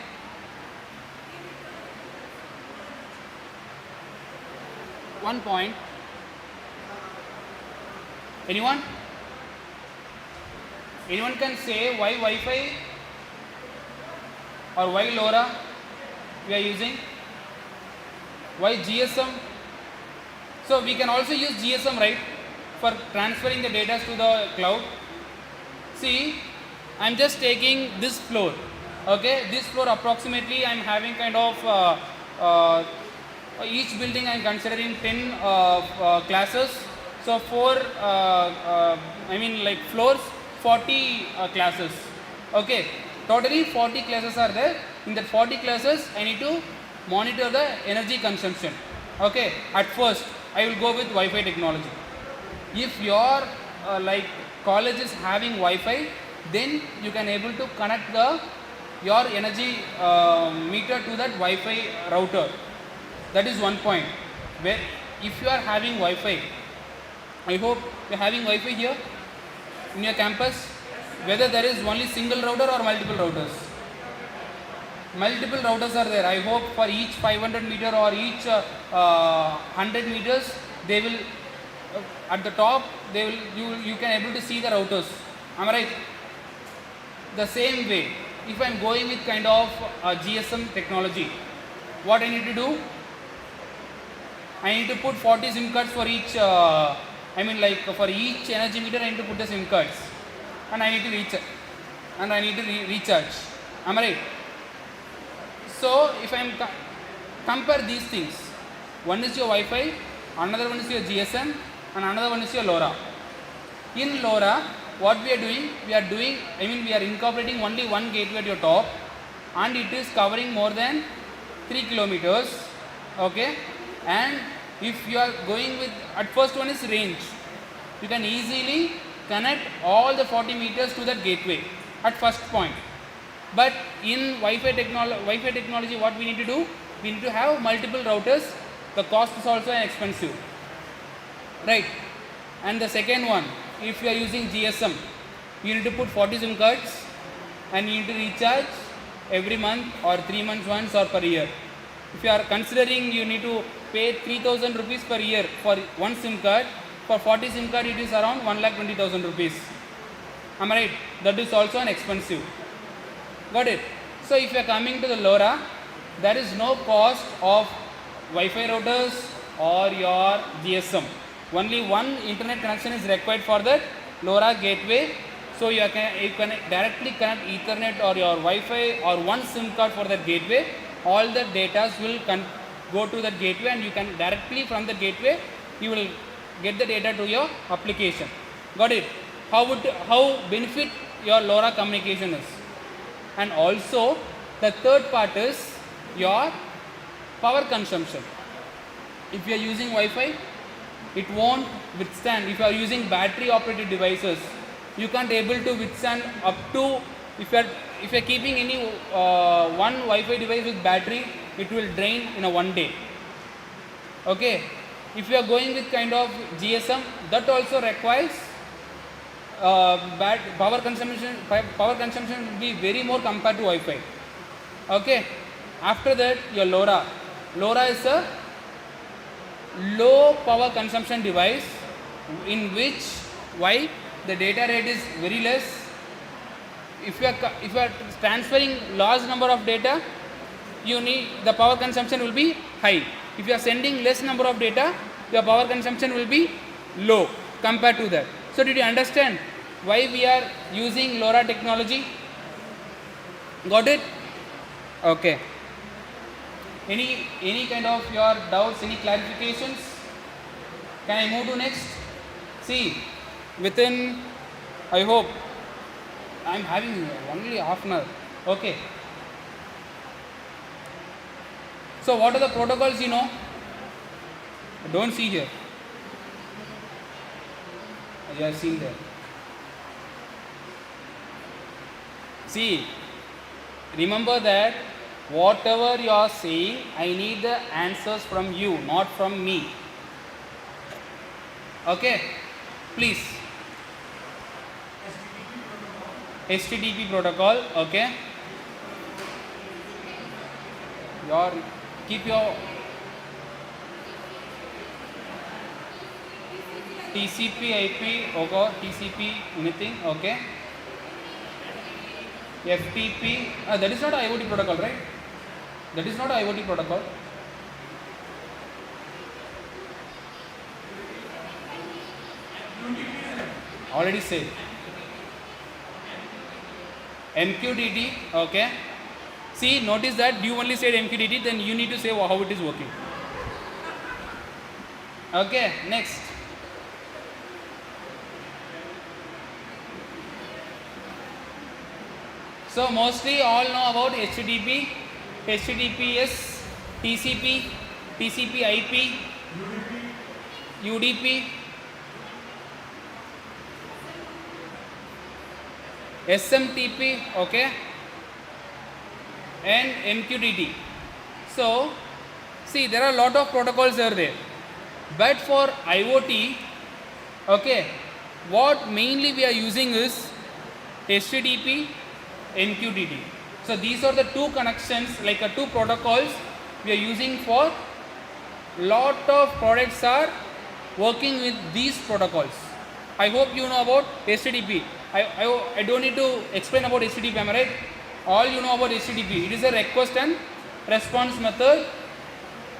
One point. Anyone? Anyone can say why Wi-Fi or why LoRa we are using? Why GSM? So we can also use GSM, right, for transferring the data to the cloud. See, I am just taking this floor. Okay, this floor approximately I am having kind of each building I am considering 10 classes. So like floors, 40 classes. Okay, totally 40 classes are there. In that 40 classes, I need to monitor the energy consumption. Okay, at first I will go with Wi-Fi technology. If your like college is having Wi-Fi, then you can able to connect your energy meter to that Wi-Fi router. That is one point. Where if you are having Wi-Fi, I hope you are having Wi-Fi here in your campus. Whether there is only single router or multiple routers. Multiple routers are there. I hope for each 500 meter or each 100 meters, they will at the top they will you can able to see the routers. Am I right? The same way, if I am going with kind of GSM technology, what I need to do? I need to put 40 SIM cards for each. For each energy meter, I need to put the SIM cards, and I need to recharge. Am I right? So if I am compare these things, one is your Wi-Fi, another one is your GSM, and another one is your LoRa. In LoRa, what we are doing? We are incorporating only one gateway at your top, and it is covering more than 3 kilometers. Okay, and if you are going with, at first one is range, you can easily connect all the 40 meters to that gateway at first point. But in Wi-Fi technology, what we need to do? We need to have multiple routers. The cost is also expensive, right? And the second one, if you are using GSM, you need to put 40 SIM cards, and you need to recharge every month or 3 months once or per year. If you are considering you need to pay 3,000 rupees per year for one SIM card, For 40 SIM card it is around 1,20,000 rupees. Am I right? That is also an expensive. Got it? So if you are coming to the LoRa, there is no cost of Wi-Fi routers or your GSM. Only one internet connection is required for that LoRa gateway. So you can directly connect Ethernet or your Wi-Fi or one SIM card for that gateway. All the data will go to that gateway, and you can directly from the gateway you will get the data to your application. Got it? How benefit your LoRa communication is. And also the third part is your power consumption. If you are using Wi-Fi, it won't withstand. If you are using battery operated devices, you can't able to withstand up to, if you are keeping any one Wi-Fi device with battery, it will drain in a one day. Okay. If you are going with kind of GSM, that also requires power consumption will be very more compared to Wi-Fi. Okay. After that, your LoRa. LoRa is a low power consumption device in which why the data rate is very less. If you are transferring large number of data, the power consumption will be high. If you are sending less number of data, your power consumption will be low compared to that. So did you understand why we are using LoRa technology? Got it? Okay. Any kind of your doubts, any clarifications? Can I move to next? See, within, I hope, I am having only half an hour. Okay. So what are the protocols you know? Don't see here. You have seen there. See, remember that whatever you are saying, I need the answers from you, not from me. Okay, please. HTTP protocol, okay. Keep your TCP IP, okay, TCP anything, okay. FTP, that is not IoT protocol, right? That is not IoT protocol. Already said. MQTT, okay. See, notice that you only said MQTT, then you need to say how it is working. Okay, next. So mostly all know about HTTP, HTTPS, TCP, TCP IP, UDP, SMTP, okay, and MQTT. So see, there are a lot of protocols there, but for IoT, okay, what mainly we are using is HTTP, MQTT. So these are the two connections, like two protocols we are using for lot of products are working with these protocols. I hope you know about HTTP. I don't need to explain about HTTP, am I right? All you know about HTTP. It is a request and response method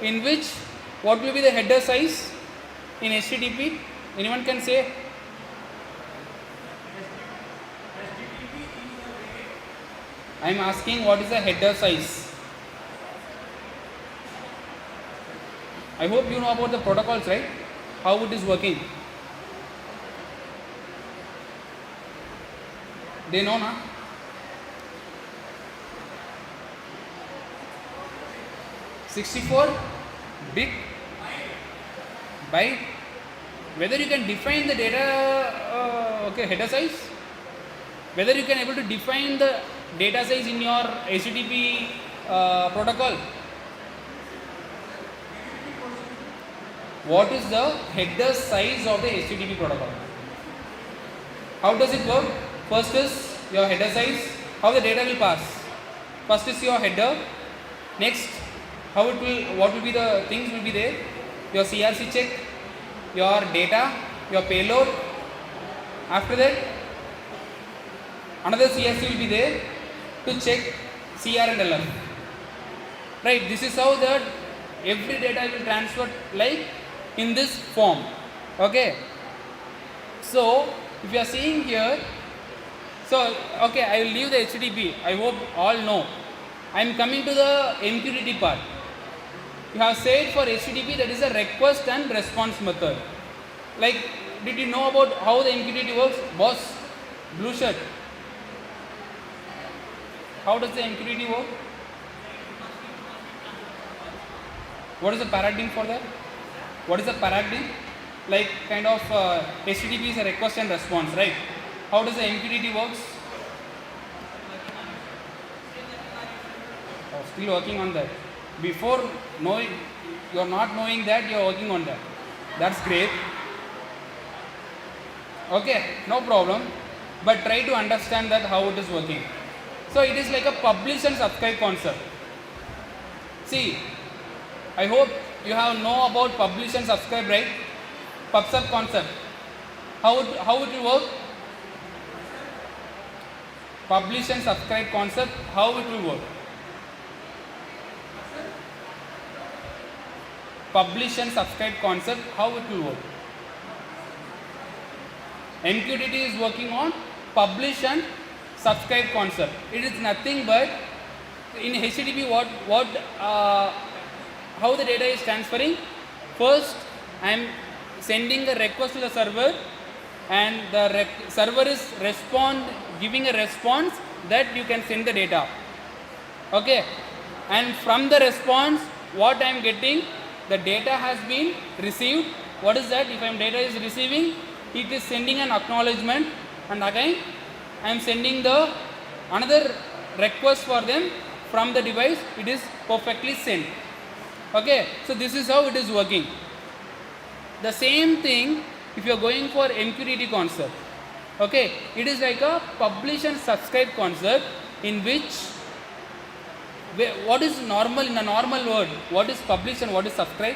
in which what will be the header size in HTTP? Anyone can say? I am asking what is the header size. I hope you know about the protocols, right? How it is working. They know, na? (64) bit byte. Whether you can define the data, okay, header size. Whether you can able to define the data size in your HTTP protocol. What is the header size of the HTTP protocol? How does it work? First is your header size, how the data will pass. First is your header. Next, what will be the things will be there? Your CRC check, your data, your payload. After that, another CSC will be there to check CR and LR. Right, this is how that every data will transfer like in this form. Okay. So if you are seeing here, so okay, I will leave the HTTP. I hope all know. I am coming to the MQTT part. You have said for HTTP that is a request and response method. Like, did you know about how the MQTT works? Boss, blue shirt. How does the MQTT work? What is the paradigm for that? What is the paradigm? Like kind of HTTP is a request and response, right? How does the MQTT works? Oh, still working on that. Before knowing, you are not knowing that, you are working on that. That's great. Okay, no problem. But try to understand that how it is working. So it is like a publish and subscribe concept. See, I hope you have know about publish and subscribe, right? PubSub concept. How it will work? Publish and subscribe concept, how it will work? Publish and subscribe concept, how it will work? MQTT is working on publish and subscribe concept. It is nothing but in HTTP how the data is transferring. First, I am sending a request to the server, and the server is giving a response that you can send the data. Okay, and from the response, what I am getting, the data has been received. What is that? If data is receiving, it is sending an acknowledgement, and again I am sending the another request for them from the device. It is perfectly sent. Okay, so this is how it is working. The same thing if you are going for MQTT concept. Okay, it is like a publish and subscribe concept in which what is normal in a normal word, what is publish and what is subscribe?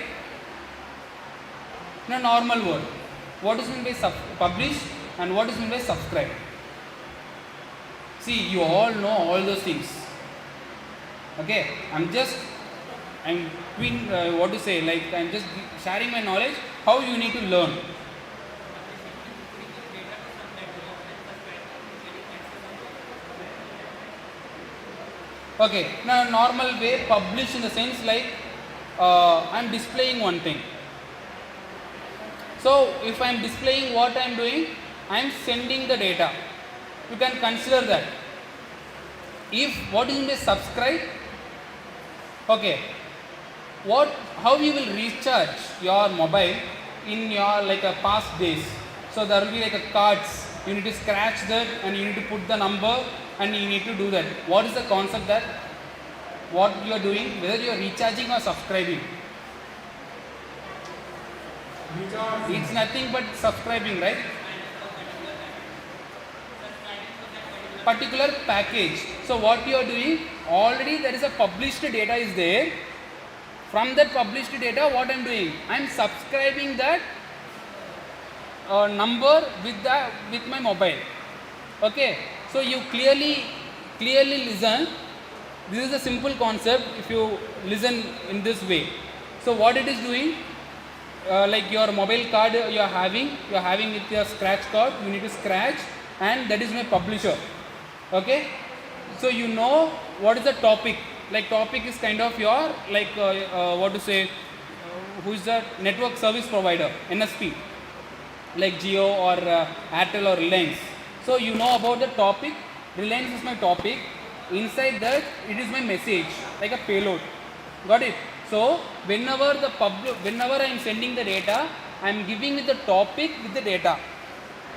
In a normal word, what is meant by publish and what is meant by subscribe? See, you all know all those things. Okay, I'm just sharing my knowledge how you need to learn. Okay, now normal way, publish in the sense like I am displaying one thing. So if I am displaying what I am doing, I am sending the data. You can consider that. If what is meant by subscribe, okay, how you will recharge your mobile in your like a past days. So there will be like a cards. You need to scratch that and you need to put the number and you need to do that. What is the concept that what you are doing, whether you are recharging or subscribing? It's nothing but subscribing, right? Particular package. So what you are doing, already there is a published data is there. From that published data, what I am doing? I am subscribing that number with my mobile. Okay, so you clearly listen. This is a simple concept if you listen in this way. So what it is doing, like your mobile card you are having with your scratch card, you need to scratch, and that is my publisher. Okay, so you know what is the topic. Like topic is kind of your like who is the network service provider, NSP, like Jio or Airtel or Reliance. So you know about the topic. Reliance is my topic. Inside that it is my message, like a payload. Got it? So whenever I am sending the data, I am giving with the topic with the data.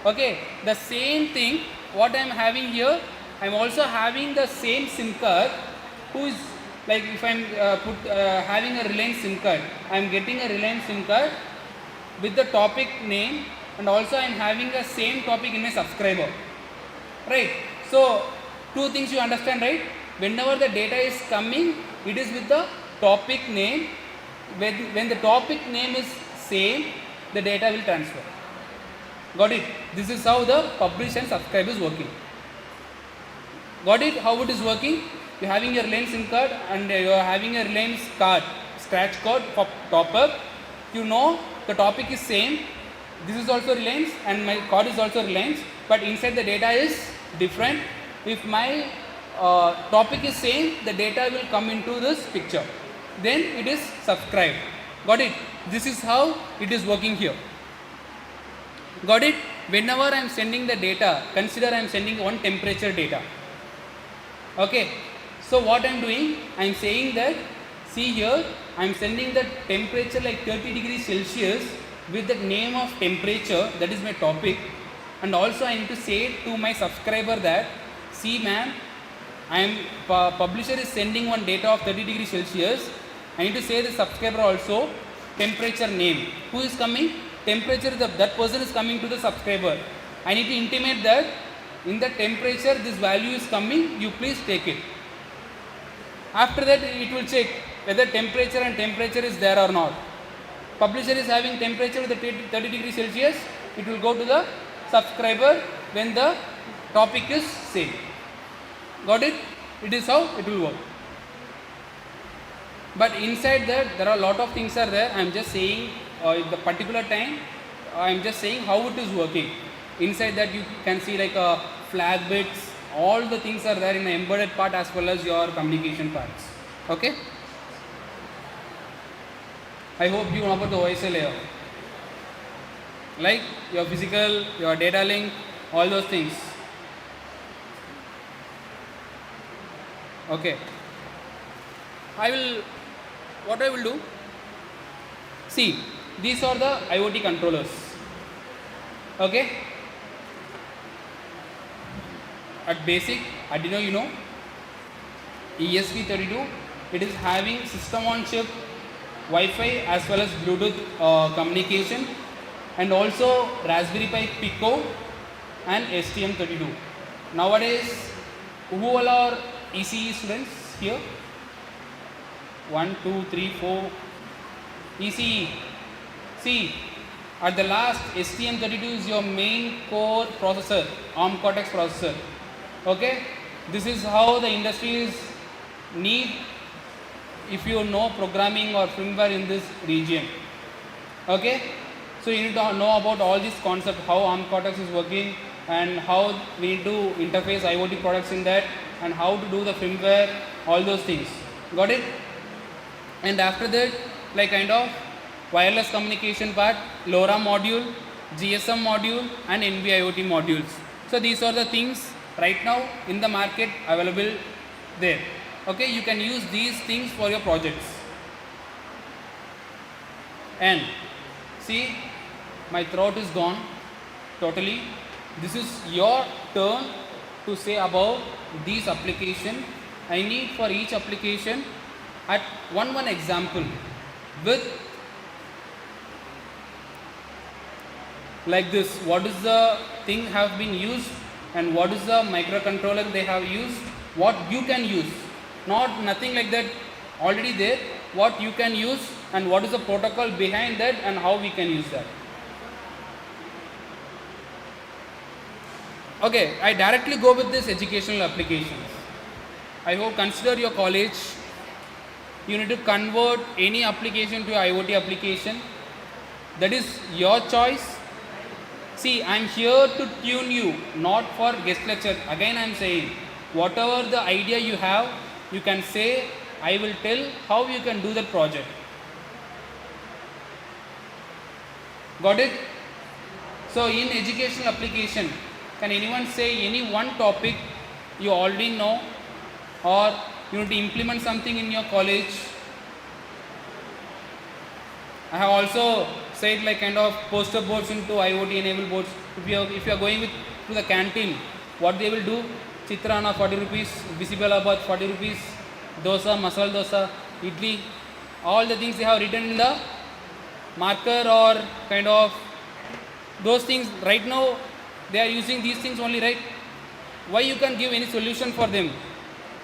Okay, the same thing what I am having here, I am also having the same SIM card. Who is like if I am having a Reliance SIM card, I am getting a Reliance SIM card with the topic name, and also I am having the same topic in my subscriber. Right? So two things you understand, right? Whenever the data is coming, it is with the topic name. When the topic name is same, the data will transfer. Got it? This is how the publish and subscribe is working. Got it? How it is working? You are having your Reliance SIM card and you are having a Reliance card, scratch card for top up. You know the topic is same. This is also Reliance and my card is also Reliance, but inside the data is different. If my topic is same, the data will come into this picture. Then it is subscribed. Got it? This is how it is working here. Got it? Whenever I am sending the data, consider I am sending one temperature data. Okay. So what I am doing, I am saying that, see here, I am sending the temperature like 30 degrees Celsius with the name of temperature, that is my topic, and also I need to say to my subscriber that, see ma'am, I am publisher is sending one data of 30 degrees Celsius. I need to say the subscriber also temperature name. Who is coming? Temperature, that person is coming to the subscriber. I need to intimate that in the temperature this value is coming, you please take it. After that it will check whether temperature and temperature is there or not. Publisher is having temperature with the 30 degrees Celsius, it will go to the subscriber when the topic is same. Got it? It is how it will work. But inside that there are a lot of things are there. I am just saying in the particular time I am just saying how it is working. Inside that you can see like flag bits, all the things are there in the embedded part as well as your communication parts. Okay? I hope you know about the OSI layer. Like your physical, your data link, all those things. Okay. What I will do, see, these are the IoT controllers. Okay. At basic, Arduino, you know, ESP32, it is having system on chip, Wi-Fi as well as Bluetooth communication, and also Raspberry Pi Pico and STM32. Nowadays, who all are ECE students here? 1, 2, 3, 4. ECE. See, at the last, STM32 is your main core processor, ARM Cortex processor. Okay, this is how the industries need if you know programming or firmware in this region. Okay, so you need to know about all these concepts, how ARM Cortex is working and how we need to interface IoT products in that and how to do the firmware, all those things. Got it? And after that, like kind of wireless communication part, LoRa module, GSM module and NB-IoT modules. So these are the things right now in the market available there. Okay, you can use these things for your projects. And see, my throat is gone totally. This is your turn to say about these application. I need for each application at one example with like this, what is the thing have been used and what is the microcontroller they have used, what you can use, not nothing like that already there, what you can use and what is the protocol behind that and how we can use that. Okay, I directly go with this educational applications. I hope consider your college, you need to convert any application to IoT application. That is your choice. See, I am here to tune you, not for guest lecture. Again I am saying, whatever the idea you have, you can say, I will tell how you can do that project. Got it? So in educational application, can anyone say any one topic you already know or you need to implement something in your college? I have also said like kind of poster boards into IoT enabled boards. If you are going to the canteen, what they will do? Chitrana 40 rupees, Bisibelabad 40 rupees, dosa, masala dosa, idli, all the things they have written in the marker or kind of those things. Right now they are using these things only, right? Why you can give any solution for them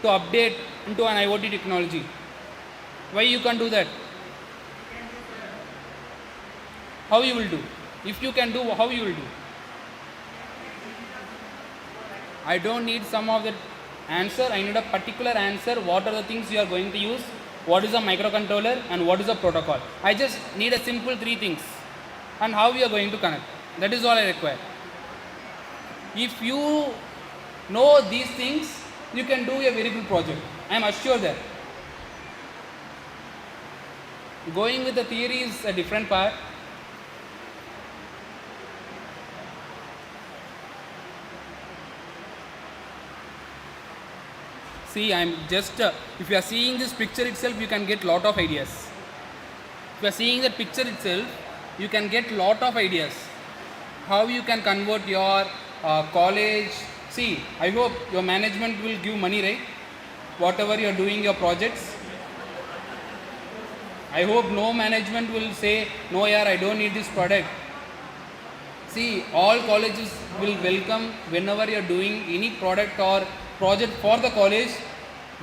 to update into an IoT technology? Why you can't do that? How you will do? If you can do, how you will do? I don't need some of the answer. I need a particular answer. What are the things you are going to use? What is a microcontroller and what is a protocol? I just need a simple 3 things and how you are going to connect. That is all I require. If you know these things, you can do a very good project. I am assured that. Going with the theory is a different part. See, I am just, if you are seeing this picture itself, you can get lot of ideas. If you are seeing that picture itself, you can get lot of ideas. How you can convert your college. See, I hope your management will give money, right? Whatever you are doing your projects. I hope no management will say, no yaar, I don't need this product. See, all colleges will welcome whenever you are doing any product or project for the college,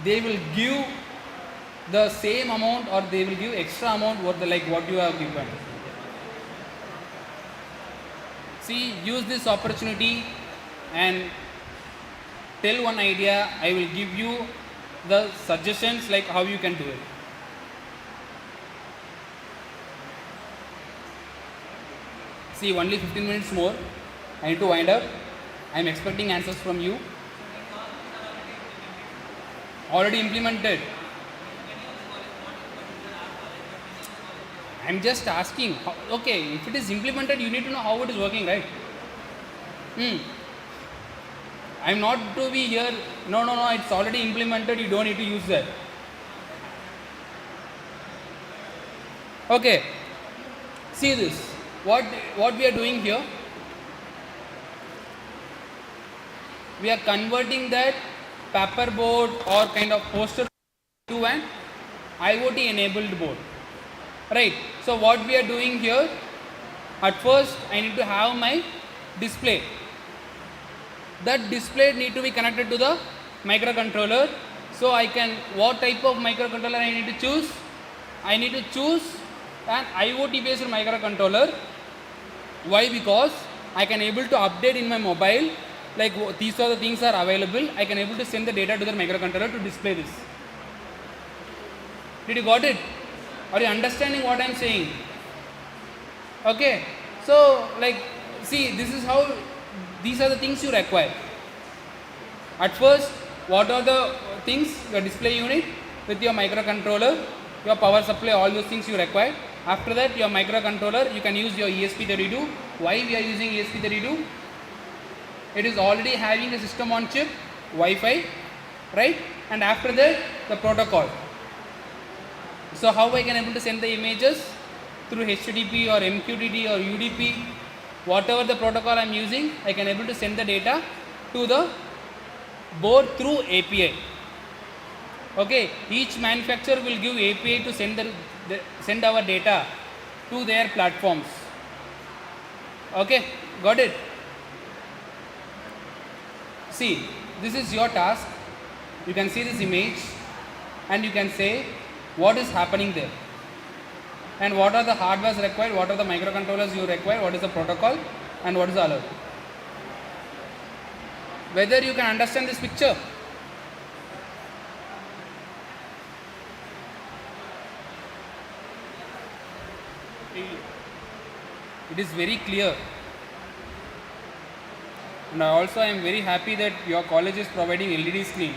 they will give the same amount or they will give extra amount like what you have given. See, use this opportunity and tell one idea. I will give you the suggestions like how you can do it. See, only 15 minutes more. I need to wind up. I am expecting answers from you. Already implemented. I am just asking. Okay, if it is implemented, you need to know how it is working, right? I am not to be here. No, it's already implemented. You don't need to use that. Okay. See this. What we are doing here, we are converting that paper board or kind of poster to an IoT enabled board, right? So what we are doing here, at first I need to have my display. That display need to be connected to the microcontroller. So I can, what type of microcontroller I need to choose? I need to choose an IoT based microcontroller. Why? Because I can able to update in my mobile, like these are the things are available. I can able to send the data to the microcontroller to display this. Did you got it? Are you understanding what I am saying? Okay. So like, see, this is how, these are the things you require. At first, what are the things? Your display unit with your microcontroller, your power supply, all those things you require. After that, your microcontroller, you can use your ESP32. Why we are using ESP32? It is already having a system on chip, Wi-Fi, right? And after that, the protocol. So how I can able to send the images? Through HTTP or MQTT or UDP, whatever the protocol I am using, I can able to send the data to the board through API. Okay, each manufacturer will give API to send our data to their platforms. Okay, got it? See, this is your task. You can see this image and you can say what is happening there and what are the hardwares required, what are the microcontrollers you require, what is the protocol and what is the alert. Whether you can understand this picture. It is very clear. And also I am very happy that your college is providing LED screen.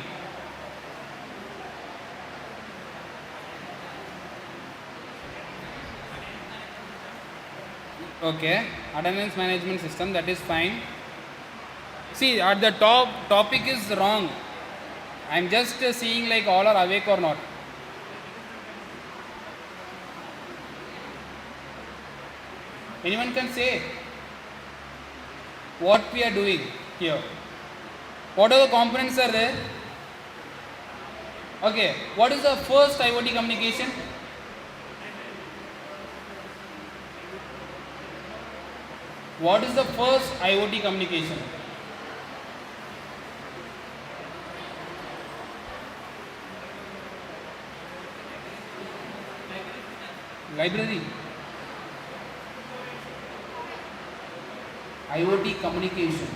Okay, attendance management system, that is fine. See, at the top, topic is wrong. I am just seeing like all are awake or not. Anyone can say what we are doing here? What are the components are there? Okay, what is the first IoT communication? What is the first IoT communication? Library. IoT communication.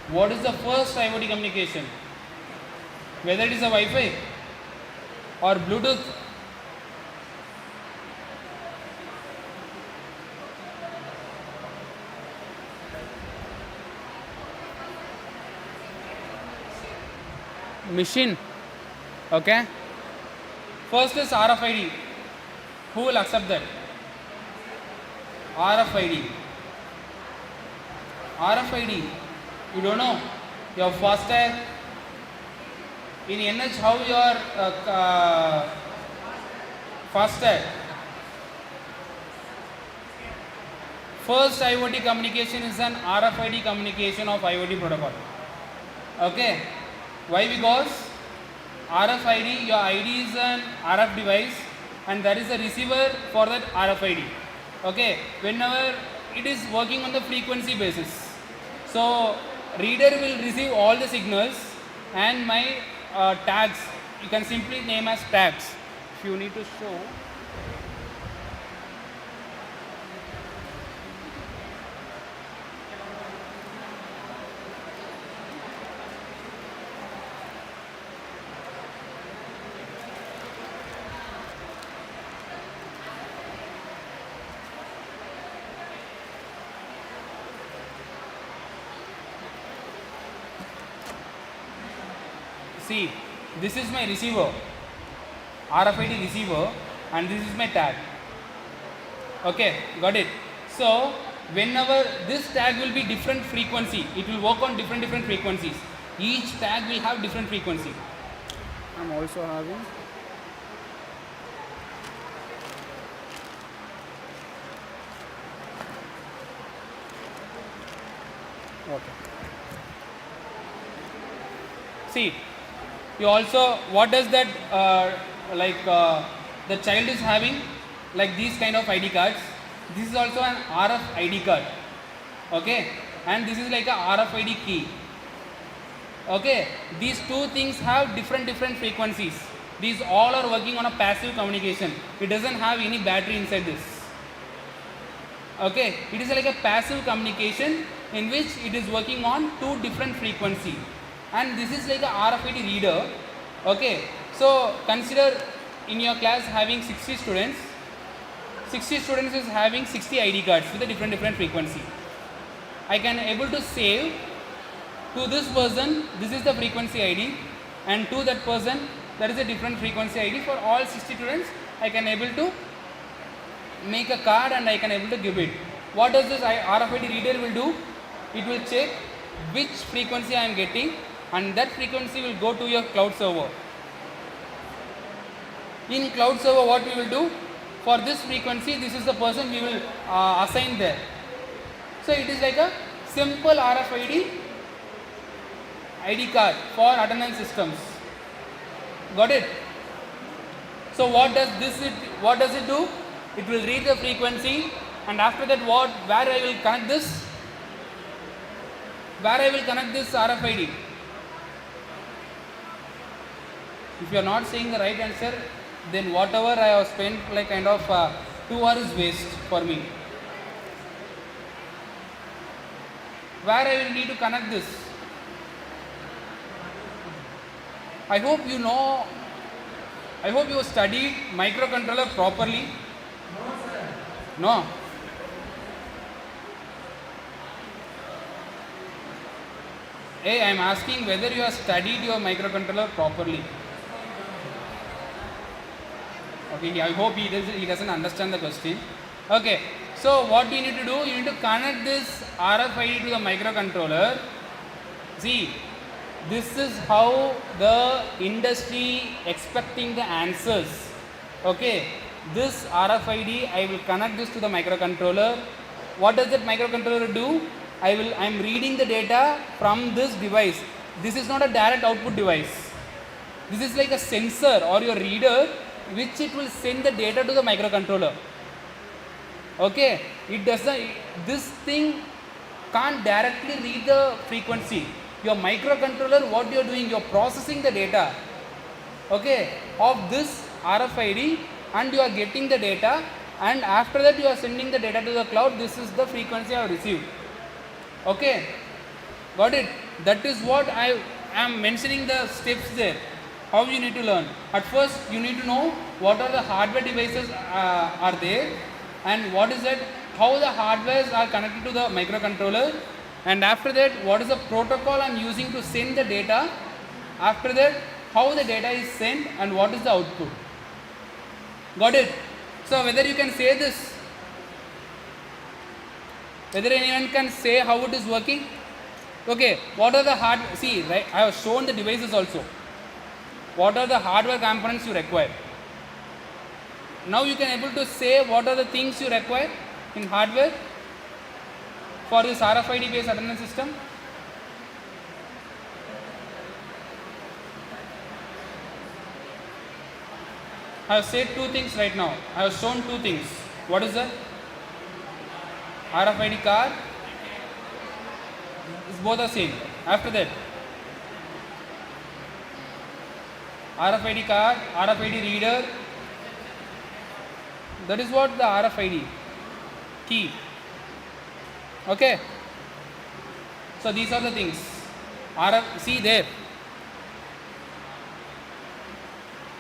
What is the first IoT communication? Whether it is a Wi-Fi or Bluetooth. Machine. Okay. First is RFID. Who will accept that? RFID. RFID. You don't know. Your FASTag. In NH, how your FASTag. First IoT communication is an RFID communication of IoT protocol. Okay. Why? Because RFID, your ID is an RF device and there is a receiver for that RFID. Okay. Whenever it is working on the frequency basis. So, reader will receive all the signals and my tags, you can simply name as tags. If you need to show. See, this is my receiver, RFID receiver, and this is my tag. Okay, got it. So, whenever this tag will be different frequency, it will work on different frequencies. Each tag will have different frequency. I'm also having. Okay. See. You also, what does that the child is having like these kind of ID cards. This is also an RF ID card. Okay, and this is like a RFID key. Okay, these two things have different frequencies. These all are working on a passive communication. It doesn't have any battery inside this. Okay, it is like a passive communication in which it is working on two different frequencies. And this is like a RFID reader. Okay, so consider in your class having 60 students. 60 students is having 60 ID cards with a different frequency. I can able to save to this person, this is the frequency ID, and to that person there is a different frequency ID. For all 60 students I can able to make a card and I can able to give it. What does this RFID reader will do? It will check which frequency I am getting, and that frequency will go to your cloud server. In cloud server, what we will do? For this frequency, this is the person we will assign there. So it is like a simple RFID ID card for attendance systems. Got it? So what does it do? It will read the frequency, and after that where I will connect this? Where I will connect this RFID? If you are not saying the right answer, then whatever I have spent like kind of 2 hours is waste for me. Where I will need to connect this? I hope you know, I hope you studied microcontroller properly. No? Hey, I am asking whether you have studied your microcontroller properly. Okay, I hope he doesn't understand the question. Okay, so what you need to do, you need to connect this RFID to the microcontroller. See, this is how the industry expecting the answers. Okay, this RFID, I will connect this to the microcontroller. What does that microcontroller do? I am reading the data from this device. This is not a direct output device. This is like a sensor or your reader, which it will send the data to the microcontroller. Okay, it doesn't. This thing can't directly read the frequency. Your microcontroller, what you are doing, you are processing the data. Okay, of this RFID, and you are getting the data, and after that you are sending the data to the cloud. This is the frequency I have received. Okay, got it? That is what I am mentioning the steps there. How you need to learn. At first, you need to know what are the hardware devices are there, and what is that, how the hardwares are connected to the microcontroller, and after that, what is the protocol I am using to send the data. After that, how the data is sent and what is the output. Got it? So whether you can say this, whether anyone can say how it is working. Okay, what are the see, right, I have shown the devices also. What are the hardware components you require? Now you can able to say what are the things you require in hardware for this RFID based attendance system. I have said two things right now. I have shown two things. What is that? RFID card is both the same. After that, RFID card, RFID reader. That is what the RFID key. Okay. So these are the things. See there.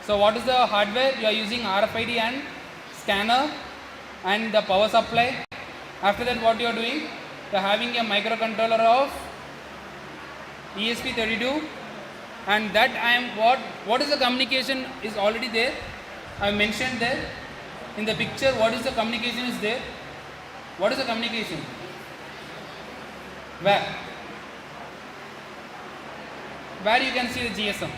So what is the hardware? You are using RFID and scanner and the power supply. After that, what you are doing? You are having a microcontroller of ESP32, and that I am what is the communication is already there. I mentioned there in the picture. What is the communication is there? What is the communication? Where you can see the GSM.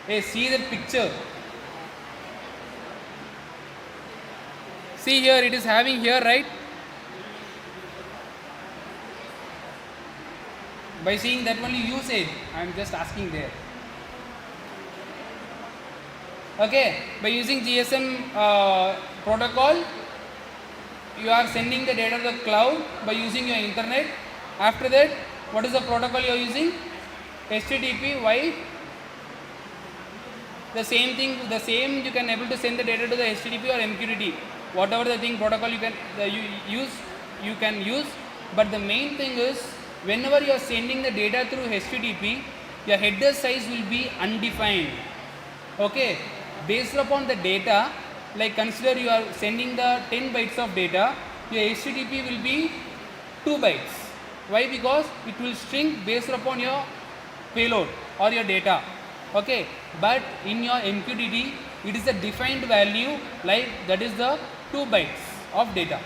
Hey, see the picture. See here, it is having here, right? By seeing that only you said, I am just asking there. Okay, by using GSM protocol, you are sending the data to the cloud by using your internet. After that, what is the protocol you are using? HTTP. Why? The same thing, the same you can able to send the data to the HTTP or MQTT. Whatever the thing protocol you can you can use. But the main thing is, whenever you are sending the data through HTTP, your header size will be undefined. Okay, based upon the data, like consider you are sending the 10 bytes of data, your HTTP will be 2 bytes. Why? Because it will shrink based upon your payload or your data. Okay, but in your MQTT, it is a defined value, like that is the 2 bytes of data.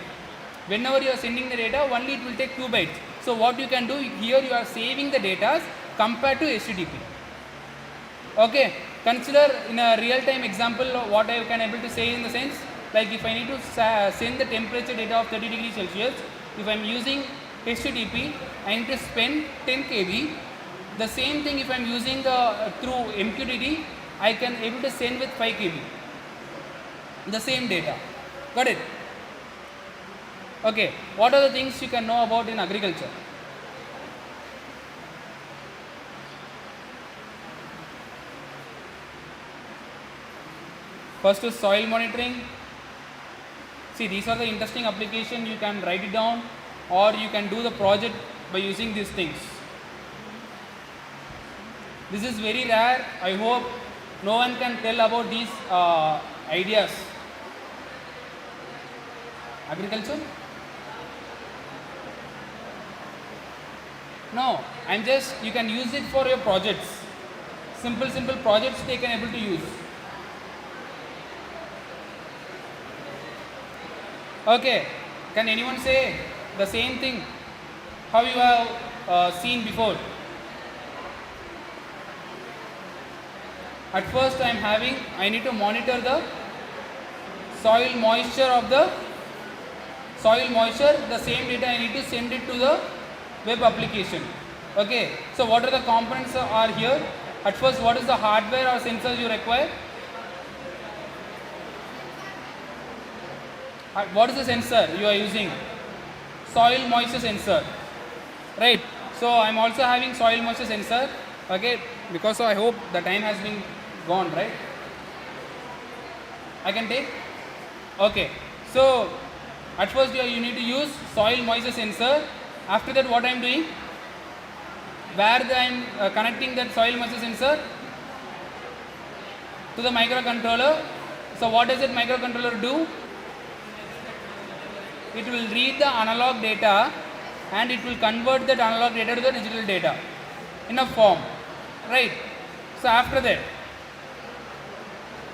Whenever you are sending the data, only it will take 2 bytes. So what you can do here, you are saving the data compared to HTTP. Okay, consider in a real time example what I can able to say in the sense, like if I need to send the temperature data of 30 degrees Celsius, if I am using HTTP, I need to spend 10 KB. The same thing if I am using through MQTT, I can able to send with 5 KB. The same data. Got it? Okay, what are the things you can know about in agriculture? First is soil monitoring. See, these are the interesting applications. You can write it down or you can do the project by using these things. This is very rare. I hope no one can tell about these ideas. Agriculture? No, I'm just, you can use it for your projects. Simple projects they can able to use. Okay, can anyone say the same thing how you have seen before? At first I need to monitor the soil moisture the same data I need to send it to the web application. Okay, so what are the components are here? At first, what is the hardware or sensors you require? What is the sensor you are using? Soil moisture sensor, right? So I am also having soil moisture sensor. Okay, because so I hope the time has been gone, right? I can take. Okay, so at first you need to use soil moisture sensor. After that, what I am doing? where I am connecting that soil moisture sensor to the microcontroller. So what does that microcontroller do? It will read the analog data and it will convert that analog data to the digital data in a form, right? So after that,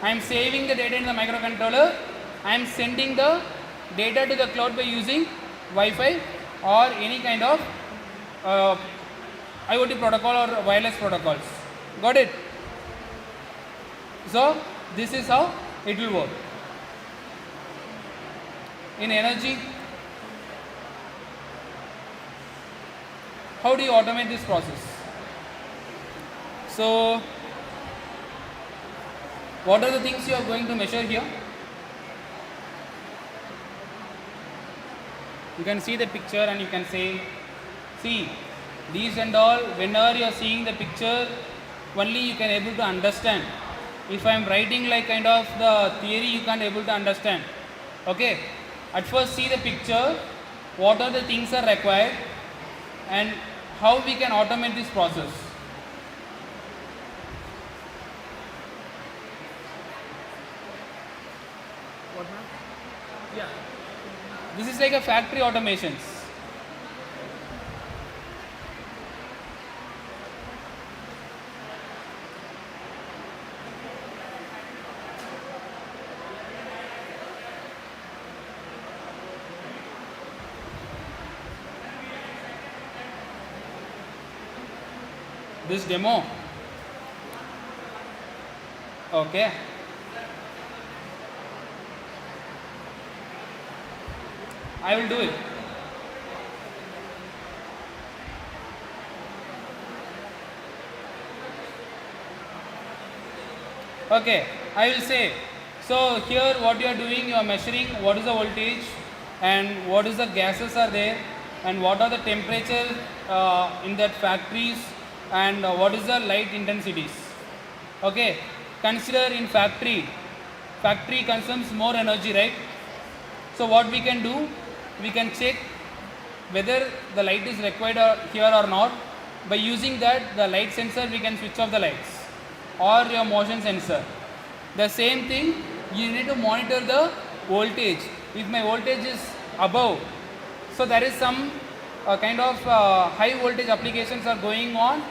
I am saving the data in the microcontroller. I am sending the data to the cloud by using Wi-Fi or any kind of IoT protocol or wireless protocols. Got it? So this is how it will work. In energy, how do you automate this process? So what are the things you are going to measure here? You can see the picture and you can say, see, these and all, whenever you are seeing the picture, only you can able to understand. If I am writing like kind of the theory, you can't able to understand. Okay, at first see the picture, what are the things are required and how we can automate this process. Yeah, this is like a factory automations. This demo, okay, I will do it. Okay, I will say, so here what you are doing, you are measuring what is the voltage and what is the gases are there and what are the temperature in that factories and what is the light intensities. Okay, consider in factory consumes more energy, right? So what we can do, we can check whether the light is required here or not. By using that, the light sensor, we can switch off the lights or your motion sensor. The same thing, you need to monitor the voltage. If my voltage is above, so there is some kind of high voltage applications are going on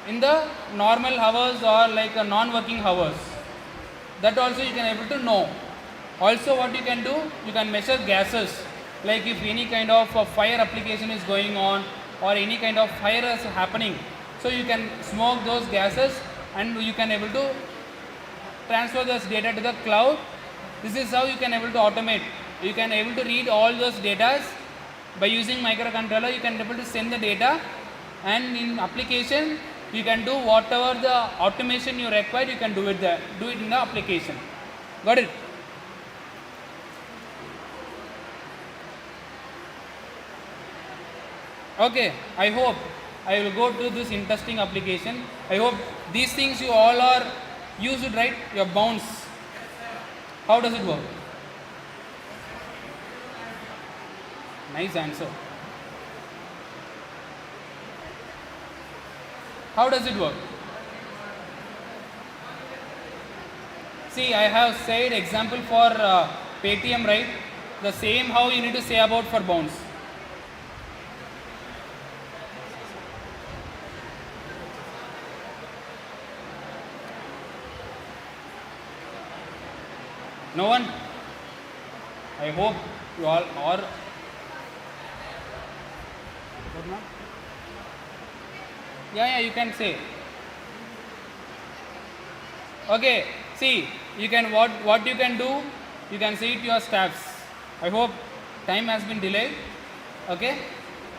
in the normal hours or like non-working hours. That also you can able to know. Also what you can do, you can measure gases, like if any kind of fire application is going on or any kind of fire is happening, so you can smoke those gases and you can able to transfer this data to the cloud. This is how you can able to automate. You can able to read all those data by using microcontroller. You can able to send the data, and in application you can do whatever the automation you require. You can do it there, do it in the application. Got it? Okay, I hope I will go to this interesting application. I hope these things you all are used, right? Your bounds. How does it work? Nice answer. How does it work? See, I have said example for Paytm, right? The same how you need to say about for bounds. No one? I hope you all are. Yeah, you can say. Okay, see, you can what you can do, you can say it to your staffs. I hope time has been delayed. Okay,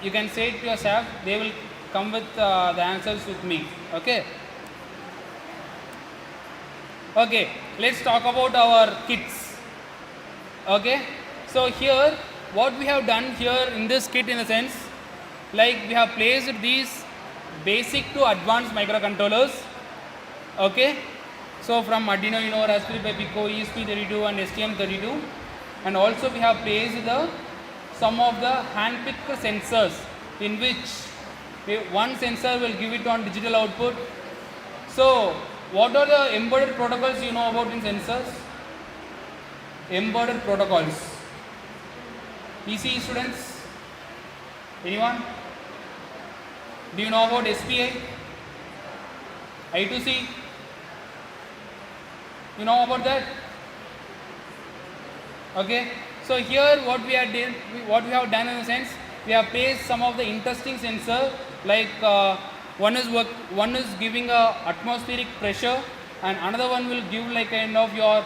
you can say it to your staff. They will come with the answers with me. Okay. Okay, let's talk about our kits. Okay, so here what we have done here in this kit, in a sense, like we have placed these basic to advanced microcontrollers. Okay, so from Arduino Uno, Raspberry Pi Pico, ESP32 and STM32, and also we have placed some of the hand-picked sensors in which One sensor will give it on digital output. So what are the embedded protocols you know about in sensors? Embedded protocols. ECE students? Anyone? Do you know about SPI? I2C? You know about that? Okay. So here what we have done in a sense, we have placed some of the interesting sensor, like one is giving a atmospheric pressure, and another one will give like kind of your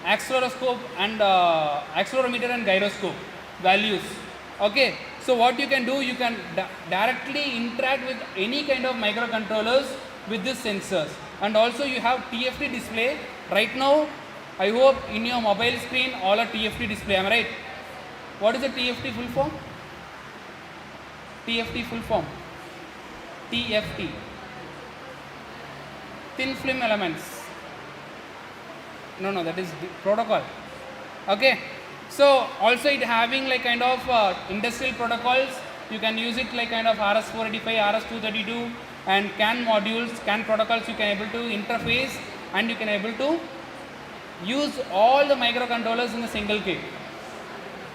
accelerometer and gyroscope values. Okay. So what you can do, you can directly interact with any kind of microcontrollers with these sensors, and also you have TFT display. Right now I hope in your mobile screen all are TFT display, am I right? What is the TFT full form? TFT full form. TFT. Thin film elements. No, that is the protocol. Okay. So also it having like kind of industrial protocols. You can use it like kind of RS485, RS232 and CAN modules, CAN protocols. You can able to interface and you can able to use all the microcontrollers in a single kit.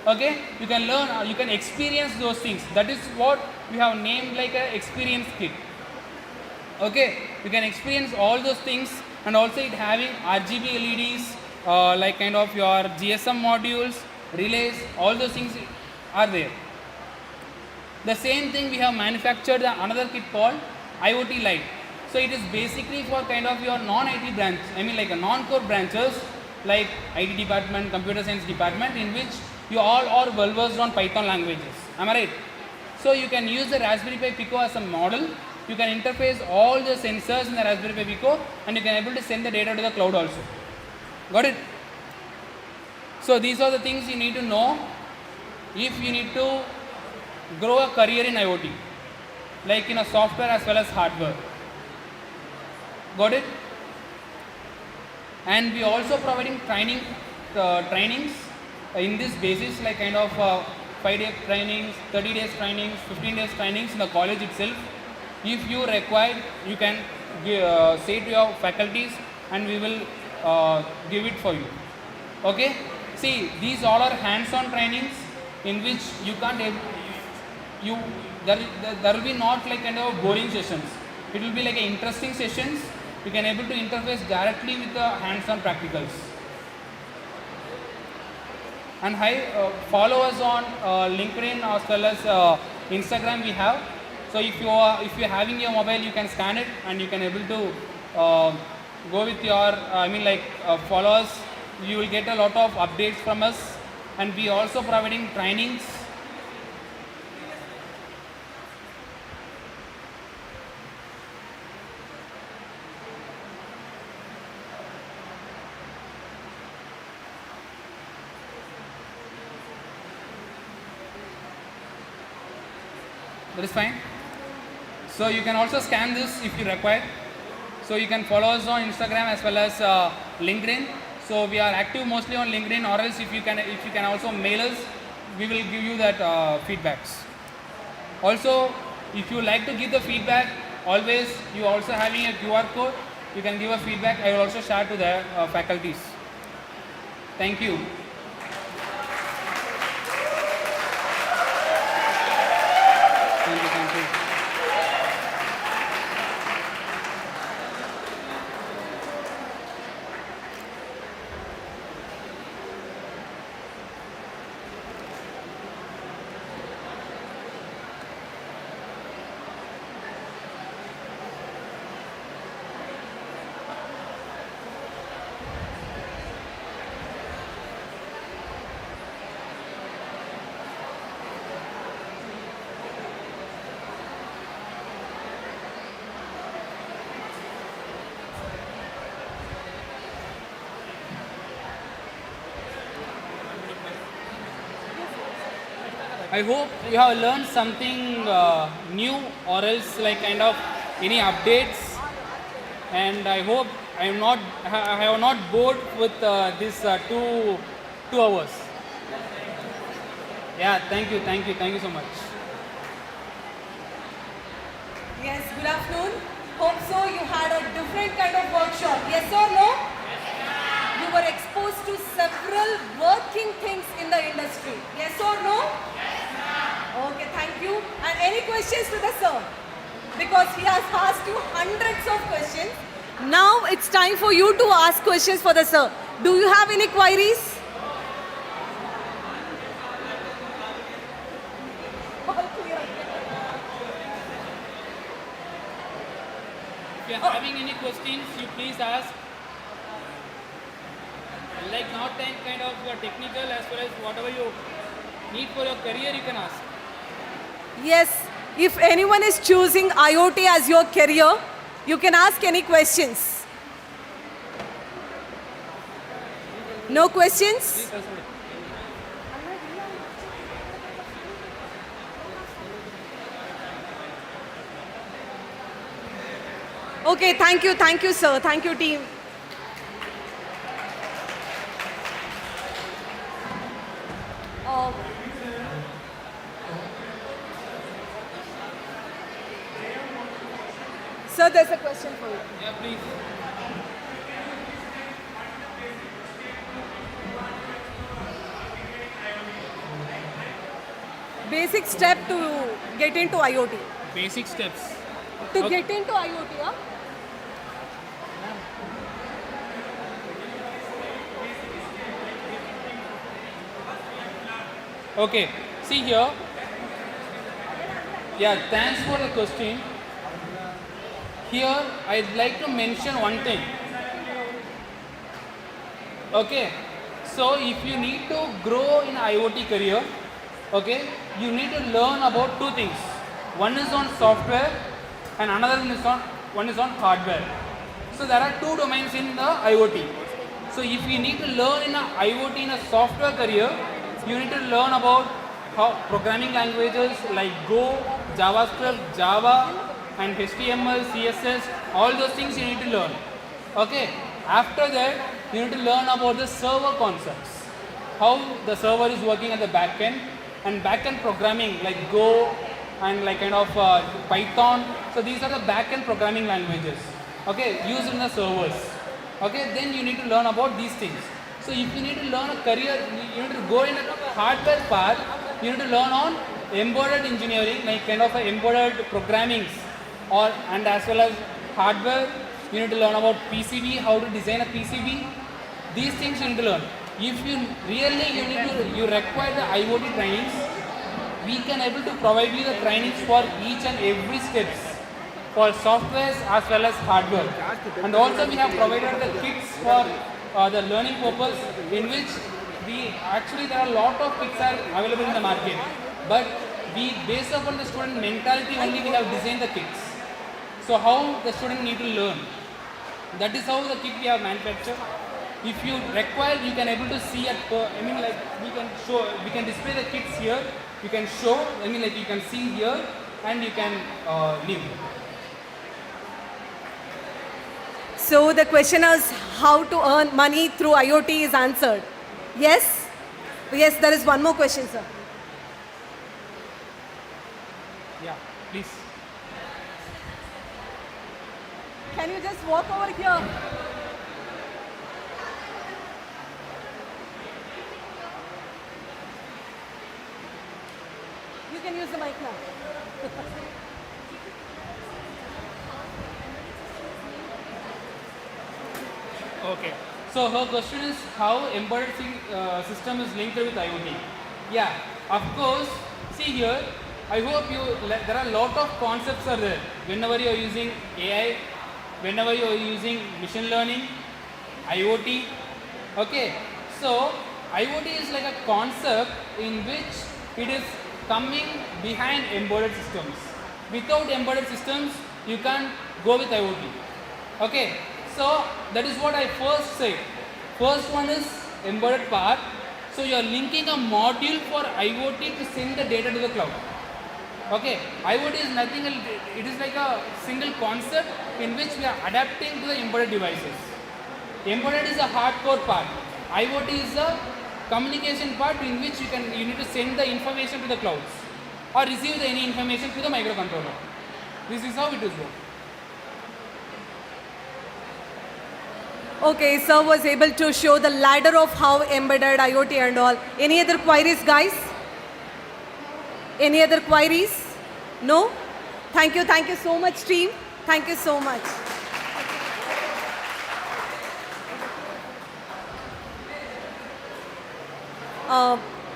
Okay, you can learn, you can experience those things. That is what we have named like a experience kit. Okay, you can experience all those things, and also it having RGB LEDs, like kind of your GSM modules, relays, all those things are there. The same thing we have manufactured another kit called IoT Lite. So it is basically for kind of your non-IT branch, I mean like a non-core branches like IT department, computer science department, in which you all are well versed on Python languages. Am I right? So you can use the Raspberry Pi Pico as a model. You can interface all the sensors in the Raspberry Pi Pico, and you can able to send the data to the cloud also. Got it? So these are the things you need to know if you need to grow a career in IoT, like in a software as well as hardware. Got it? And we also providing trainings in this basis, like kind of 5-day trainings, 30 days trainings, 15 days trainings in the college itself. If you require, you can say to your faculties and we will give it for you. Okay? See, these all are hands-on trainings in which you can't there will be not like kind of boring sessions. It will be like a interesting sessions. You can able to interface directly with the hands-on practicals. And follow us on LinkedIn as well as Instagram we have. So if you are having your mobile, you can scan it and you can able to go with your follow us. You will get a lot of updates from us, and we also providing trainings. That is fine. So you can also scan this if you require. So you can follow us on Instagram as well as LinkedIn. So we are active mostly on LinkedIn, or else if you can also mail us, we will give you that feedbacks. Also, if you like to give the feedback, always you also having a QR code, you can give a feedback. I will also share to the faculties. Thank you. Thank you. I hope you have learned something new, or else like kind of any updates, and I hope I have not bored with this 2 hours. Yeah, thank you so much. Yes, good afternoon. Hope so. You had a different kind of workshop. Yes or no? You were exposed to several working things in the industry. Yes or no? Okay, thank you. And any questions to the sir? Because he has asked you hundreds of questions. Now it's time for you to ask questions for the sir. Do you have any queries? All clear. If you are having any questions, you please ask. Like not kind of technical as well as whatever you need for your career, you can ask. Yes, if anyone is choosing IoT as your career, you can ask any questions. No questions? Okay, thank you, sir. Thank you, team. Uh, Sir, there's a question for you. Yeah, please. Basic step to get into IoT. Basic steps. To Okay. get into IoT, huh? Okay, see here. Yeah, thanks for the question. Here, I'd like to mention one thing. Okay, so if you need to grow in IoT career, okay, you need to learn about two things. One is on software and another one is on hardware. So there are two domains in the IoT. So if you need to learn in a IoT in a software career, you need to learn about how programming languages like Go, JavaScript, Java and HTML, CSS, all those things you need to learn. Okay, after that you need to learn about the server concepts, how the server is working at the back end and back end programming like Go and like kind of Python. So these are the back end programming languages, okay, used in the servers. Okay, then you need to learn about these things. So if you need to learn a career, you need to go in a hardware path, you need to learn on embedded engineering, like kind of embedded programmings, or and as well as hardware, you need to learn about PCB, how to design a PCB. These things you need to learn. If you really you require the IoT trainings, we can able to provide you the trainings for each and every steps for softwares as well as hardware. And also we have provided the kits for the learning purpose, in which there are a lot of kits are available in the market, but we based upon the student mentality only we have designed the kits. So how the student need to learn, that is how the kit we have manufactured. If you require, you can able to see at we can display the kits here, you can show, you can see here and you can leave. So the question is how to earn money through IoT is answered. Yes? Yes, there is one more question, sir. Yeah, please. Can you just walk over here? You can use the mic now. Okay. So her question is how embedded system is linked with IoT. Yeah, of course. See here, I hope there are a lot of concepts are there. Whenever you are using AI, whenever you are using machine learning, IoT. Okay. So IoT is like a concept in which it is coming behind embedded systems. Without embedded systems, you can't go with IoT. Okay. So that is what I first said. First one is embedded part. So you are linking a module for IoT to send the data to the cloud. Okay, IoT is nothing else, it is like a single concept in which we are adapting to the embedded devices. Embedded is a hardcore part. IoT is a communication part in which you need to send the information to the clouds or receive any information to the microcontroller. This is how it is work. Okay, sir was able to show the ladder of how embedded IoT and all. Any other queries, guys? Any other queries? No? Thank you so much, team. Thank you so much.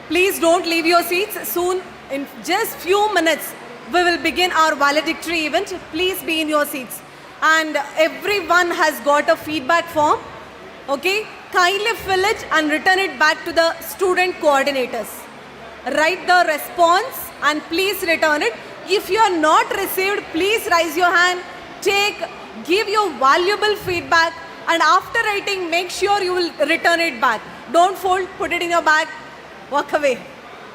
Please don't leave your seats. Soon, in just few minutes, we will begin our valedictory event. Please be in your seats. And everyone has got a feedback form. Okay? Kindly fill it and return it back to the student coordinators. Write the response and please return it. If you are not received, please raise your hand. Give your valuable feedback, and after writing, make sure you will return it back. Don't fold, put it in your bag, walk away.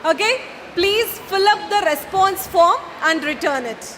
Okay? Please fill up the response form and return it.